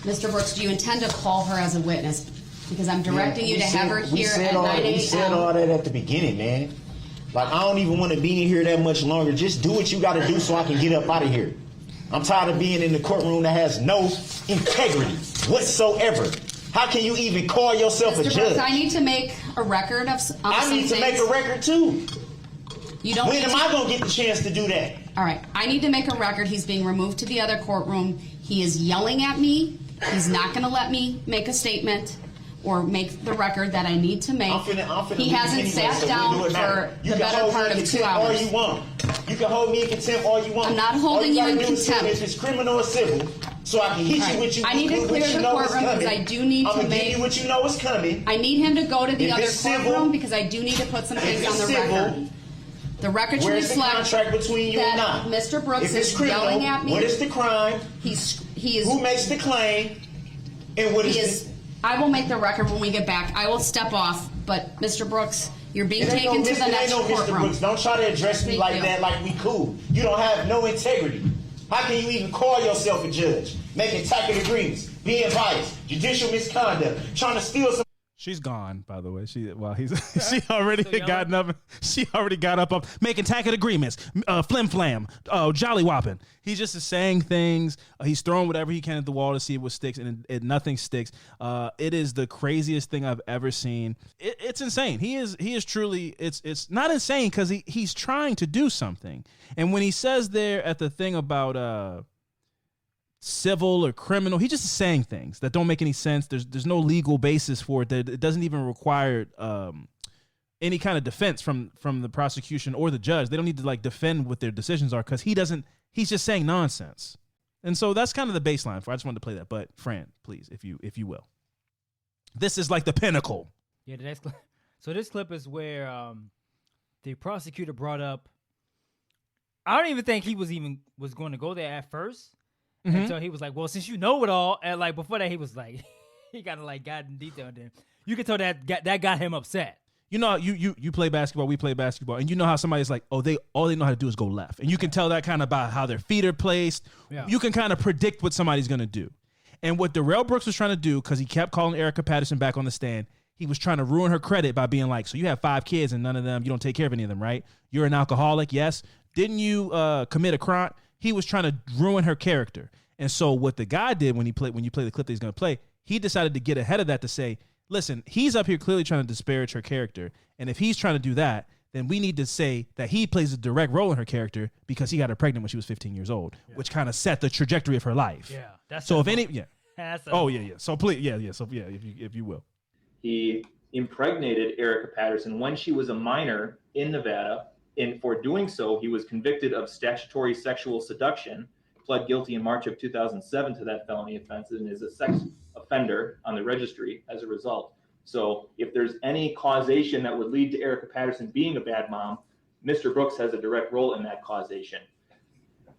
Mr. Brooks, do you intend to call her as a witness? Because I'm directing you to have her here at 9 a.m. We said all that at the beginning, man. Like, I don't even want to be in here that much longer. Just do what you got to do so I can get up out of here. I'm tired of being in the courtroom that has no integrity whatsoever. How can you even call yourself a judge? Brooks, I need to make a record of I need to make a record too. You don't. When am I going to get the chance to do that? All right. I need to make a record. He's being removed to the other courtroom. He is yelling at me. He's not going to let me make a statement or make the record that I need to make. He hasn't sat down for the better part of 2 hours. All you want. You can hold me in contempt all you want. I'm not holding you in contempt. If it's criminal or civil, so I can hit you with you. I need to clear the courtroom because I do need to make. I'm gonna give you what you know is coming. I need him to go to the other courtroom because I do need to put some things on the record. The record should reflect the contract between you and I? Mr. Brooks if it's is criminal, yelling at me. What is the crime? He is. Who makes the claim? And what He is is. I will make the record when we get back. I will step off, but Mr. Brooks, you're being taken to the next Mr. courtroom. Brooks. Don't try to address me Thank like you. that, like we cool. You don't have no integrity. How can you even call yourself a judge? Making tacit agreements, being biased, judicial misconduct, trying to steal some. She's gone, by the way. She already gotten up. She already got up making tacit agreements, flim flam, jolly whopping. He just is saying things. He's throwing whatever he can at the wall to see what sticks, and nothing sticks. It is the craziest thing I've ever seen. It's insane. He is truly. It's not insane because he's trying to do something. And when he says there at the thing about civil or criminal, he just is saying things that don't make any sense. There's no legal basis for it. It doesn't even require any kind of defense from the prosecution or the judge. They don't need to like defend what their decisions are because he's just saying nonsense. And so that's kind of the baseline for. I just wanted to play that. But Fran, please, if you will, this is like the pinnacle. Yeah, the next clip. So this clip is where the prosecutor brought up. I don't even think he was going to go there at first. Mm-hmm. Until he was like, well, since you know it all, and like before that, he was like, he kind of like got in detail. Then you can tell that got him upset. You know, you play basketball, we play basketball, and you know how somebody's like, oh, all they know how to do is go left, and you can tell that kind of by how their feet are placed. Yeah. You can kind of predict what somebody's gonna do, and what Darell Brooks was trying to do, because he kept calling Erica Patterson back on the stand, he was trying to ruin her credit by being like, so you have 5 kids and none of them, you don't take care of any of them, right? You're an alcoholic, yes. Didn't you commit a crime? He was trying to ruin her character. And so what the guy did when you play the clip that he's going to play, he decided to get ahead of that to say, listen, he's up here clearly trying to disparage her character. And if he's trying to do that, then we need to say that he plays a direct role in her character because he got her pregnant when she was 15 years old, which kind of set the trajectory of her life. Yeah. That's so if any, yeah. Oh, yeah. So please, yeah. So yeah, if you will. He impregnated Erica Patterson when she was a minor in Nevada. And for doing so, he was convicted of statutory sexual seduction, pled guilty in March of 2007 to that felony offense, and is a sex offender on the registry as a result. So if there's any causation that would lead to Erica Patterson being a bad mom, Mr. Brooks has a direct role in that causation.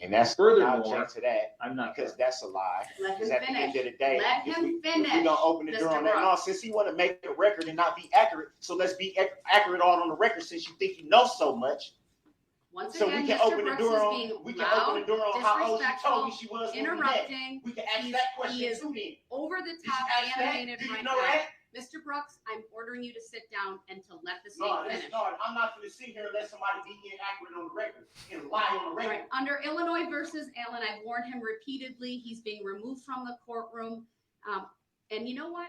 And that's furthermore to that. I'm not because that's a lie. Let him At the end of the day, Let him finish. We're gonna open the door on that. No, since he want to make a record and not be accurate, so let's be accurate on the record. Since you think you know so much, Once so again, we can Mr. open the Brooks door is on. being We can loud, open the door on how old she told me she was. interrupting. We can ask that question He is too. Then over the Did you top ask that? animated Did you right know now. that? Mr. Brooks, I'm ordering you to sit down and to let the state No, finish. I'm not going to sit here and let somebody be inaccurate on the record and lie on the record. Right. Under Illinois versus Allen, I've warned him repeatedly. He's being removed from the courtroom. And you know what?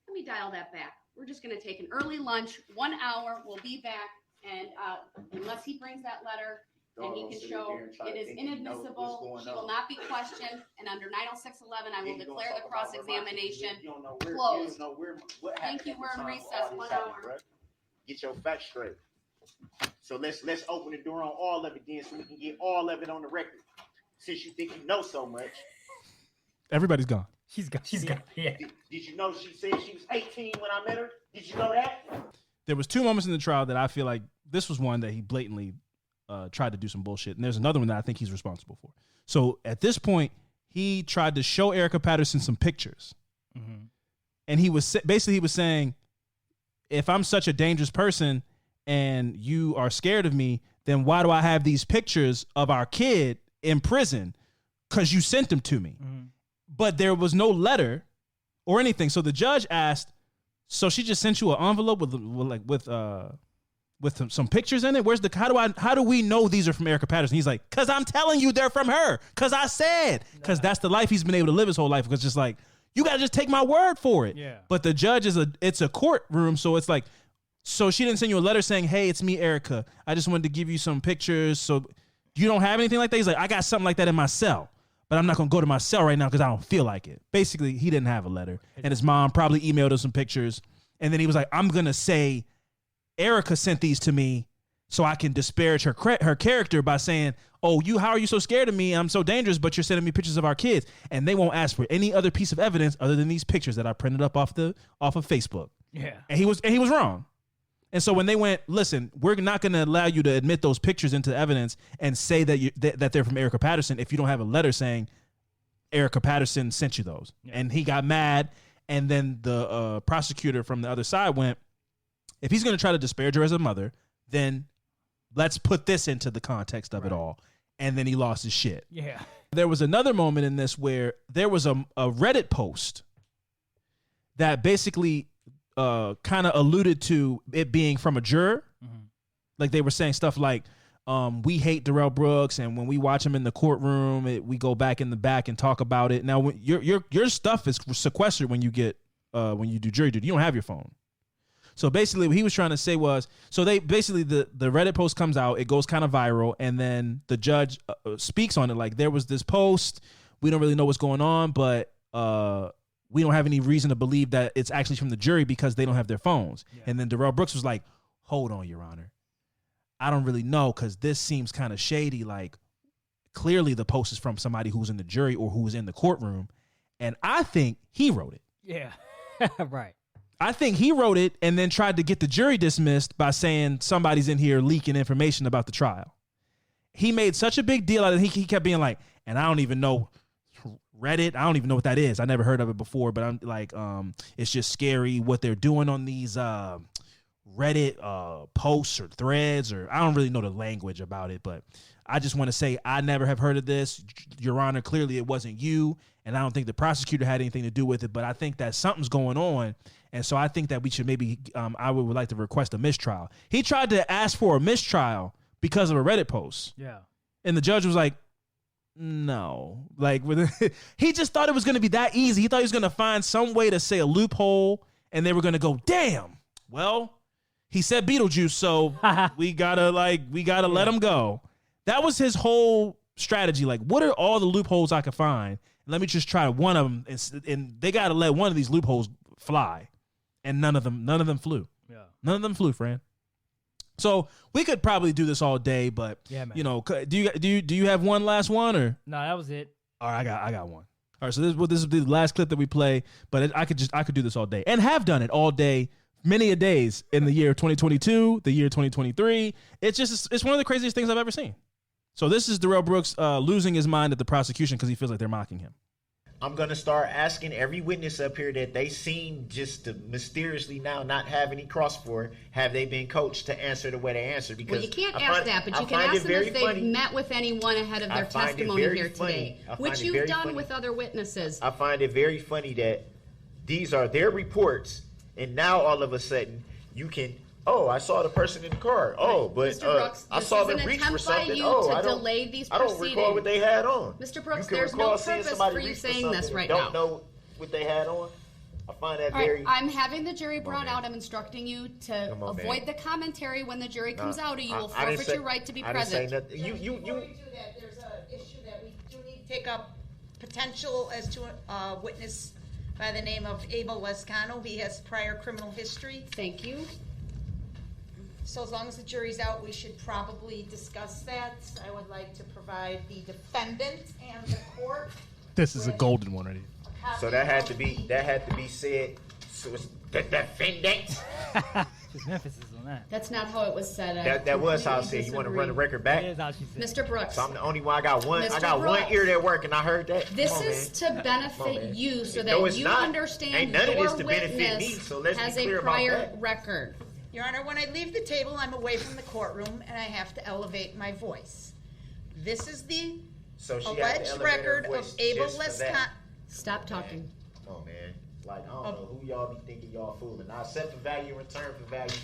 Let me dial that back. We're just going to take an early lunch, 1 hour. We'll be back. And unless he brings that letter, and he can show it is inadmissible, he will not be questioned, and under 906.11, I will declare the cross-examination closed. Thank you, we're in recess, 1 hour. Get your facts straight. So let's open the door on all of it then, so we can get all of it on the record. Since you think you know so much. Everybody's gone. She's gone. Yeah. Did you know she said she was 18 when I met her? Did you know that? There was 2 moments in the trial that I feel like this was one that he blatantly tried to do some bullshit, and there's another one that I think he's responsible for. So at this point, he tried to show Erica Patterson some pictures, and he was saying, if I'm such a dangerous person and you are scared of me, then why do I have these pictures of our kid in prison? Because you sent them to me. But there was no letter or anything. So the judge asked, so she just sent you an envelope with some pictures in it? How do we know these are from Erica Patterson? He's like, because I'm telling you they're from her. Because I said. Because that's the life he's been able to live his whole life. Because just like, you got to just take my word for it. Yeah. But the judge it's a courtroom, so it's like, so she didn't send you a letter saying, hey, it's me, Erica. I just wanted to give you some pictures. So you don't have anything like that? He's like, I got something like that in my cell, but I'm not going to go to my cell right now because I don't feel like it. Basically, he didn't have a letter. And his mom probably emailed him some pictures. And then he was like, I'm going to say Erica sent these to me so I can disparage her character by saying, oh, how are you so scared of me? I'm so dangerous, but you're sending me pictures of our kids. And they won't ask for any other piece of evidence other than these pictures that I printed up off of Facebook. Yeah. And he was wrong. And so when they went, listen, we're not going to allow you to admit those pictures into evidence and say that they're from Erica Patterson if you don't have a letter saying Erica Patterson sent you those. Yeah. And he got mad. And then the prosecutor from the other side went, if he's going to try to disparage her as a mother, then let's put this into the context of it all. And then he lost his shit. Yeah. There was another moment in this where there was a Reddit post that basically kind of alluded to it being from a juror. Mm-hmm. Like they were saying stuff like, we hate Darell Brooks, and when we watch him in the courtroom, we go back in the back and talk about it. Now, when your stuff is sequestered when you do jury duty. You don't have your phone. So basically, what he was trying to say was, the Reddit post comes out, it goes kind of viral, and then the judge speaks on it like, there was this post, we don't really know what's going on, but we don't have any reason to believe that it's actually from the jury because they don't have their phones. Yeah. And then Darell Brooks was like, hold on, Your Honor. I don't really know because this seems kind of shady. Like, clearly the post is from somebody who's in the jury or who's in the courtroom. And I think he wrote it. Yeah, right. I think he wrote it and then tried to get the jury dismissed by saying somebody's in here leaking information about the trial. He made such a big deal out of it. He kept being like, and I don't even know Reddit. I don't even know what that is. I never heard of it before, but I'm like, it's just scary what they're doing on these Reddit posts or threads, or I don't really know the language about it, but I just want to say I never have heard of this. Your Honor, clearly it wasn't you, and I don't think the prosecutor had anything to do with it, but I think that something's going on, and so I think that we should maybe, I would like to request a mistrial. He tried to ask for a mistrial because of a Reddit post. Yeah. And the judge was like, no. Like, he just thought it was going to be that easy. He thought he was going to find some way to say a loophole, and they were going to go, damn, well, he said Beetlejuice, so we gotta let him go. That was his whole strategy. Like, what are all the loopholes I could find? Let me just try one of them, and they gotta let one of these loopholes fly, and none of them flew. Yeah, none of them flew, Fran. So we could probably do this all day, but yeah, man. You know, do you have one last one or no? That was it. All right, I got one. All right, so this is the last clip that we play, but I could do this all day and have done it all day. Many a days in the year 2022, the year 2023. It's one of the craziest things I've ever seen. So this is Darell Brooks losing his mind at the prosecution because he feels like they're mocking him. I'm going to start asking every witness up here that they seem just to mysteriously now not have any cross for, have they been coached to answer the way they answer? Because well, you can't ask that, but you can ask them if they've met with anyone ahead of their testimony here today, which you've done with other witnesses. I find it very funny that these are their reports. And now all of a sudden you can, I saw the person in the car. But Brooks, I saw them reach for something. I don't recall what they had on. Mr. Brooks, there's no purpose for you saying this right now. Don't know what they had on. I find that very. I'm having the jury brought out. I'm instructing you to avoid the commentary when the jury comes out, or you will forfeit your right to be present. Before we do that, there's an issue that we do need to take up potential as to a witness by the name of Abel Lescano. He has prior criminal history. Thank you. So as long as the jury's out, we should probably discuss that. I would like to provide the defendant and the court. This is a golden one, right? So that had to be said. So it's the defendant. There's emphasis on that. That's not how it was said. That was how I said. You want to run the record back? That is how she said. Mr. Brooks. So I'm the only one. I got one. Mr. I got Brooks. one ear that work, and I heard that. This is to benefit you, so that you understand your witness has a prior record. Your Honor, when I leave the table, I'm away from the courtroom, and I have to elevate my voice. This is the alleged record of Abel Lescano. Stop talking. Come on, man. Like, I don't know who y'all be thinking y'all fooling. I set for value, return for value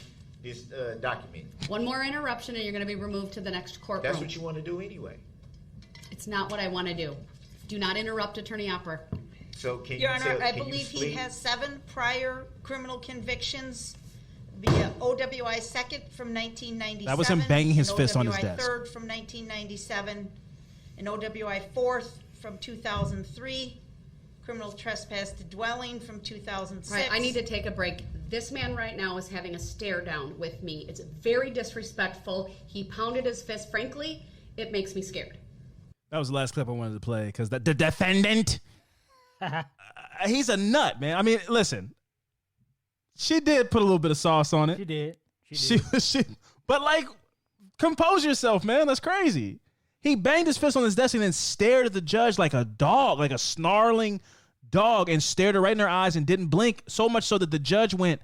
this document. One more interruption and you're going to be removed to the next courtroom. That's what you want to do anyway. It's not what I want to do. Do not interrupt Attorney Opper. So can Your Honor, I believe he has 7 prior criminal convictions via OWI second from 1997. That was him banging his fist on his desk. OWI third from 1997 and OWI fourth from 2003. Criminal trespass to dwelling from 2006. Right, I need to take a break. This man right now is having a stare down with me. It's very disrespectful. He pounded his fist. Frankly, it makes me scared. That was the last clip I wanted to play because the defendant, he's a nut, man. I mean, listen, she did put a little bit of sauce on it. She did. But like, compose yourself, man. That's crazy. He banged his fist on his desk and then stared at the judge like a dog, like a snarling dog and stared her right in her eyes and didn't blink, so much so that the judge went,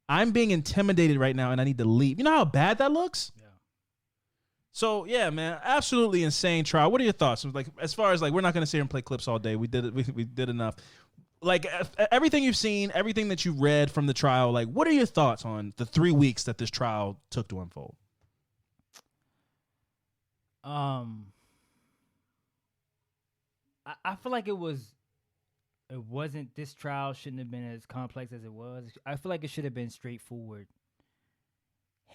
I'm being intimidated right now and I need to leave. You know how bad that looks? Yeah. So, yeah, man, absolutely insane trial. What are your thoughts? Like, as far as, like, we're not going to sit here and play clips all day. We did it. We did enough. Like, everything you've seen, everything that you read from the trial, like, what are your thoughts on the 3 weeks that this trial took to unfold? I feel like this trial shouldn't have been as complex as it was. I feel like it should have been straightforward.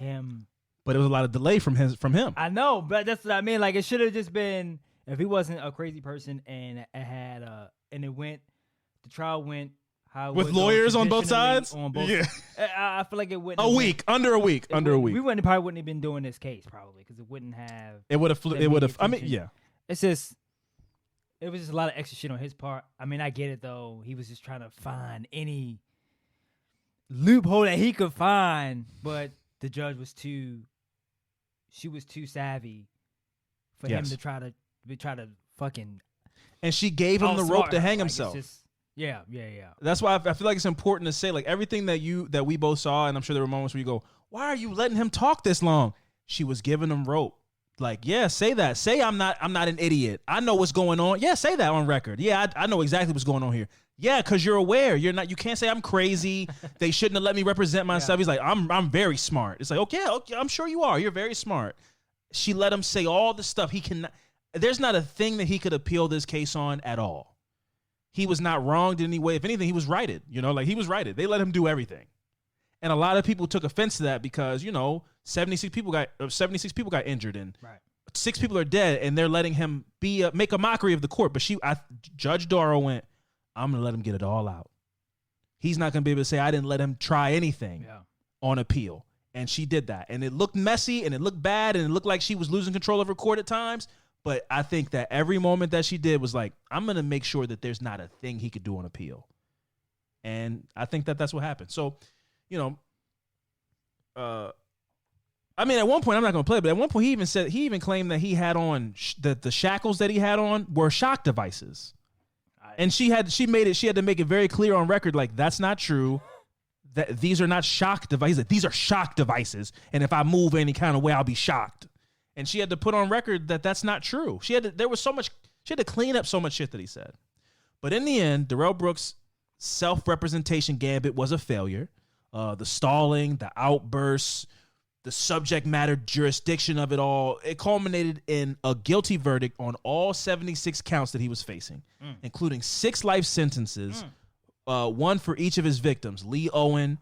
But it was a lot of delay from him. I know, but that's what I mean. Like, it should have just been, if he wasn't a crazy person and it had the trial went how with lawyers on both sides. Yeah, I feel like it wouldn't. Under a week. We probably wouldn't have been doing this case probably because it wouldn't have. It would have. I mean, yeah. It's just. It was just a lot of extra shit on his part. I mean, I get it though. He was just trying to find any loophole that he could find, but the judge was too savvy for him to try to fucking. And she gave him the rope to hang himself. Yeah. That's why I feel like it's important to say, like, everything that we both saw, and I'm sure there were moments where you go, "Why are you letting him talk this long?" She was giving him rope. Like, yeah, say that. Say I'm not an idiot. I know what's going on. Yeah, say that on record. Yeah, I know exactly what's going on here. Yeah, because you're aware. You can't say I'm crazy. They shouldn't have let me represent myself. Yeah. He's like, I'm very smart. It's like, okay, I'm sure you are. You're very smart. She let him say all the stuff. There's not a thing that he could appeal this case on at all. He was not wronged in any way. If anything, he was righted. Like, he was righted. They let him do everything. And a lot of people took offense to that because, 76 people got injured and 6 people are dead, and they're letting him make a mockery of the court. But Judge Darell went, I'm going to let him get it all out. He's not going to be able to say, I didn't let him try anything on appeal. And she did that. And it looked messy, and it looked bad, and it looked like she was losing control of her court at times. But I think that every moment that she did was like, I'm going to make sure that there's not a thing he could do on appeal. And I think that that's what happened. So, I mean, at one point, I'm not going to play, but at one point, he even claimed that he had on that the shackles that he had on were shock devices. And she had to make it very clear on record, like, that's not true. That these are not shock devices. These are shock devices. And if I move any kind of way, I'll be shocked. And she had to put on record that that's not true. She had to clean up so much shit that he said. But in the end, Darell Brooks' self-representation gambit was a failure. The stalling, the outbursts, the subject matter jurisdiction of it all, it culminated in a guilty verdict on all 76 counts that he was facing, including 6 life sentences, one for each of his victims: Lee Owen,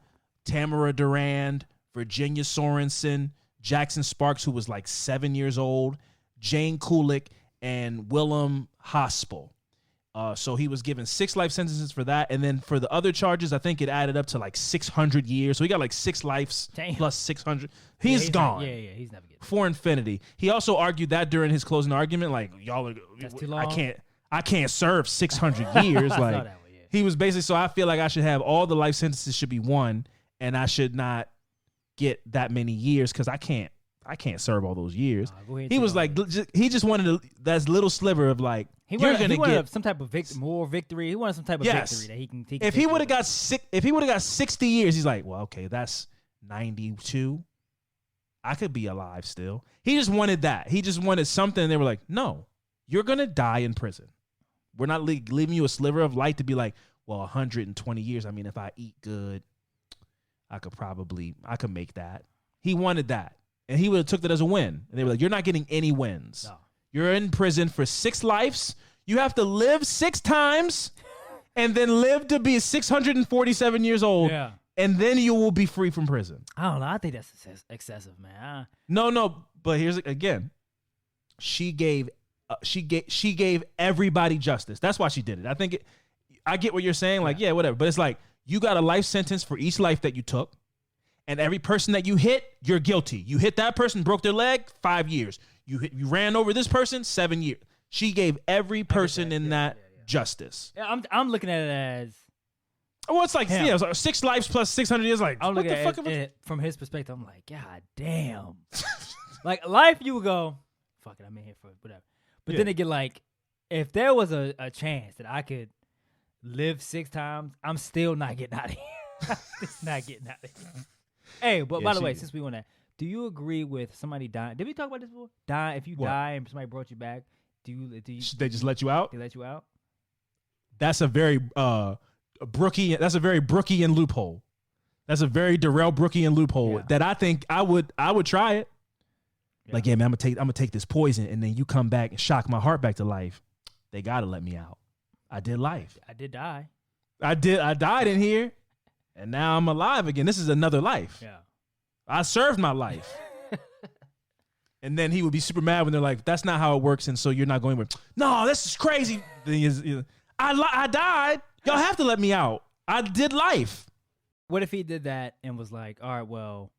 Tamara Durand, Virginia Sorensen, Jackson Sparks, who was like 7 years old, Jane Kulik, and Willem Hospel. So he was given 6 life sentences for that. And then for the other charges, I think it added up to like 600 years. So he got like 6 lives plus 600. He's gone. He's never getting for infinity. He also argued that during his closing argument, like, that's too long. I can't serve 600 years. Like, he was basically, so I feel like I should have all the life sentences should be 1, and I should not get that many years because I can't serve all those years. He was like, he just wanted that little sliver of like, he wanted some type of more victory. He wanted some type of victory that he can take. If he would have got 60 years, he's like, well, okay, that's 92. I could be alive still. He just wanted that. He just wanted something. And they were like, no, you're gonna die in prison. We're not leaving you a sliver of light to be like, well, 120 years. I mean, if I eat good, I could make that. He wanted that. And he would have took that as a win. And they were like, you're not getting any wins. No. You're in prison for 6 lives. You have to live 6 times and then live to be 647 years old. Yeah. And then you will be free from prison. I don't know. I think that's excessive, man. No. But here's again. She gave everybody justice. That's why she did it. I get what you're saying. Like, yeah, whatever. But it's like, you got a life sentence for each life that you took. And every person that you hit, you're guilty. You hit that person, broke their leg, 5 years. You ran over this person, 7 years. She gave every person in that justice. Yeah, I'm looking at it as. Well, it's like, yeah, it's like 6 lives plus 600 years. Like, I'm looking at it from his perspective. I'm like, God damn. Like, life, you would go, fuck it, I'm in here for whatever. But then again, like, if there was a chance that I could live 6 times, I'm still not getting out of here. Just not getting out of here. Hey, but by the way, since we on that, do you agree with somebody dying? Did we talk about this before? Dying, if you die and somebody brought you back, do you they just let you out? They let you out? That's a very Brookian. That's a very Brookian loophole. That's a very Darell Brookian loophole that I think I would try it. Yeah. Like, yeah, man, I'm gonna take this poison, and then you come back and shock my heart back to life. They gotta let me out. I did life. I did die. I died in here, and now I'm alive again. This is another life. Yeah. I served my life. And then he would be super mad when they're like, that's not how it works, and so you're not going with, no, this is crazy. I died. Y'all have to let me out. I did life. What if he did that and was like, all right, well,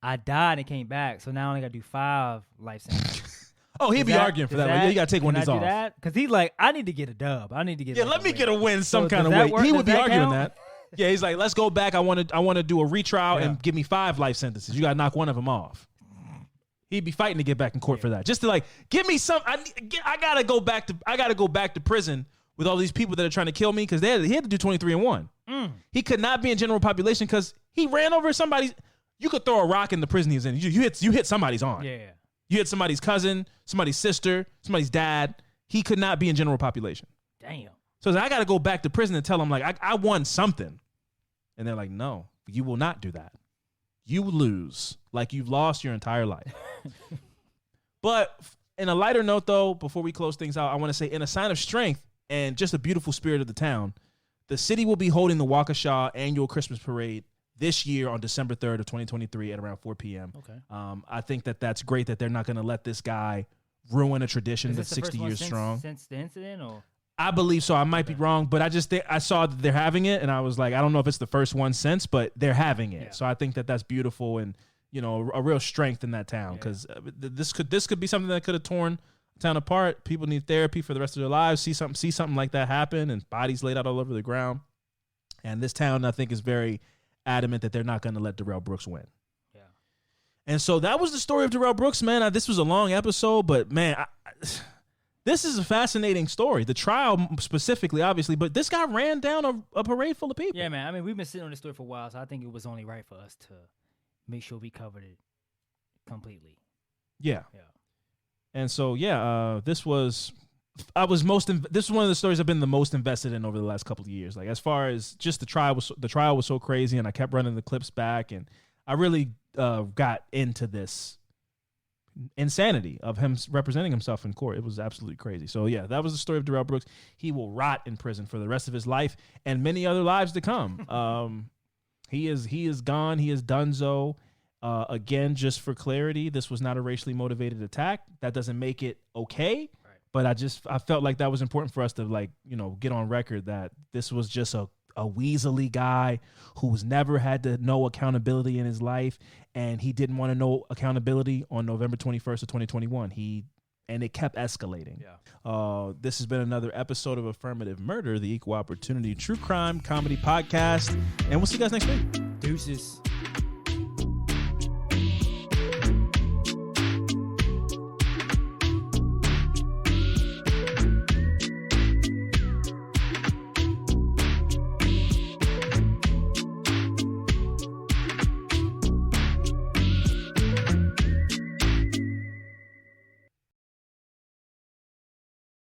I died and came back, so now I only got to do 5 life sentences. Oh, he'd be arguing for that. Like, yeah, you got to take one of these off. Because he's like, I need to get a dub. I need to get let me get a win some kind of way. He would be arguing that. Yeah, he's like, let's go back. I want to do a retrial and give me 5 life sentences. You got to knock one of them off. He'd be fighting to get back in court for that. Just to like, give me some. I gotta go back to prison with all these people that are trying to kill me because he had to do 23-1. He could not be in general population because he ran over somebody's. You could throw a rock in the prison he's in. You hit somebody's arm. Yeah. You hit somebody's cousin, somebody's sister, somebody's dad. He could not be in general population. Damn. So I got to go back to prison and tell them like I won something, and they're like, no, you will not do that. You lose like you've lost your entire life. But in a lighter note, though, before we close things out, I want to say in a sign of strength and just a beautiful spirit of the town, the city will be holding the Waukesha annual Christmas parade this year on December 3rd of 2023 at around 4 p.m. Okay. I think that's great that they're not going to let this guy ruin a tradition that's 60 years strong. Since the incident, or? I believe so. I might be wrong, but I saw that they're having it, and I was like, I don't know if it's the first one since, but they're having it. Yeah. So I think that's beautiful and, you know, a real strength in that town because this could be something that could have torn the town apart. People need therapy for the rest of their lives. See something like that happen, and bodies laid out all over the ground. And this town, I think, is very adamant that they're not going to let Darell Brooks win. Yeah. And so that was the story of Darell Brooks, man. This was a long episode, but man, this is a fascinating story. The trial specifically, obviously, but this guy ran down a parade full of people. Yeah, man. I mean, we've been sitting on this story for a while, so I think it was only right for us to make sure we covered it completely. Yeah. Yeah. And so, this was one of the stories I've been the most invested in over the last couple of years. Like, as far as just the trial was so crazy, and I kept running the clips back, and I really got into this insanity of him representing himself in court. It was absolutely crazy. So yeah, that was the story of Darell Brooks. He will rot in prison for the rest of his life and many other lives to come. He is gone. He is donezo. Again, just for clarity, this was not a racially motivated attack. That doesn't make it okay. Right. But I felt like that was important for us to get on record that this was just a weaselly guy who's never had to know accountability in his life, and he didn't want to know accountability on November 21st of 2021. And it kept escalating. Yeah. This has been another episode of Affirmative Murder, the Equal Opportunity True Crime Comedy Podcast, and we'll see you guys next week. Deuces.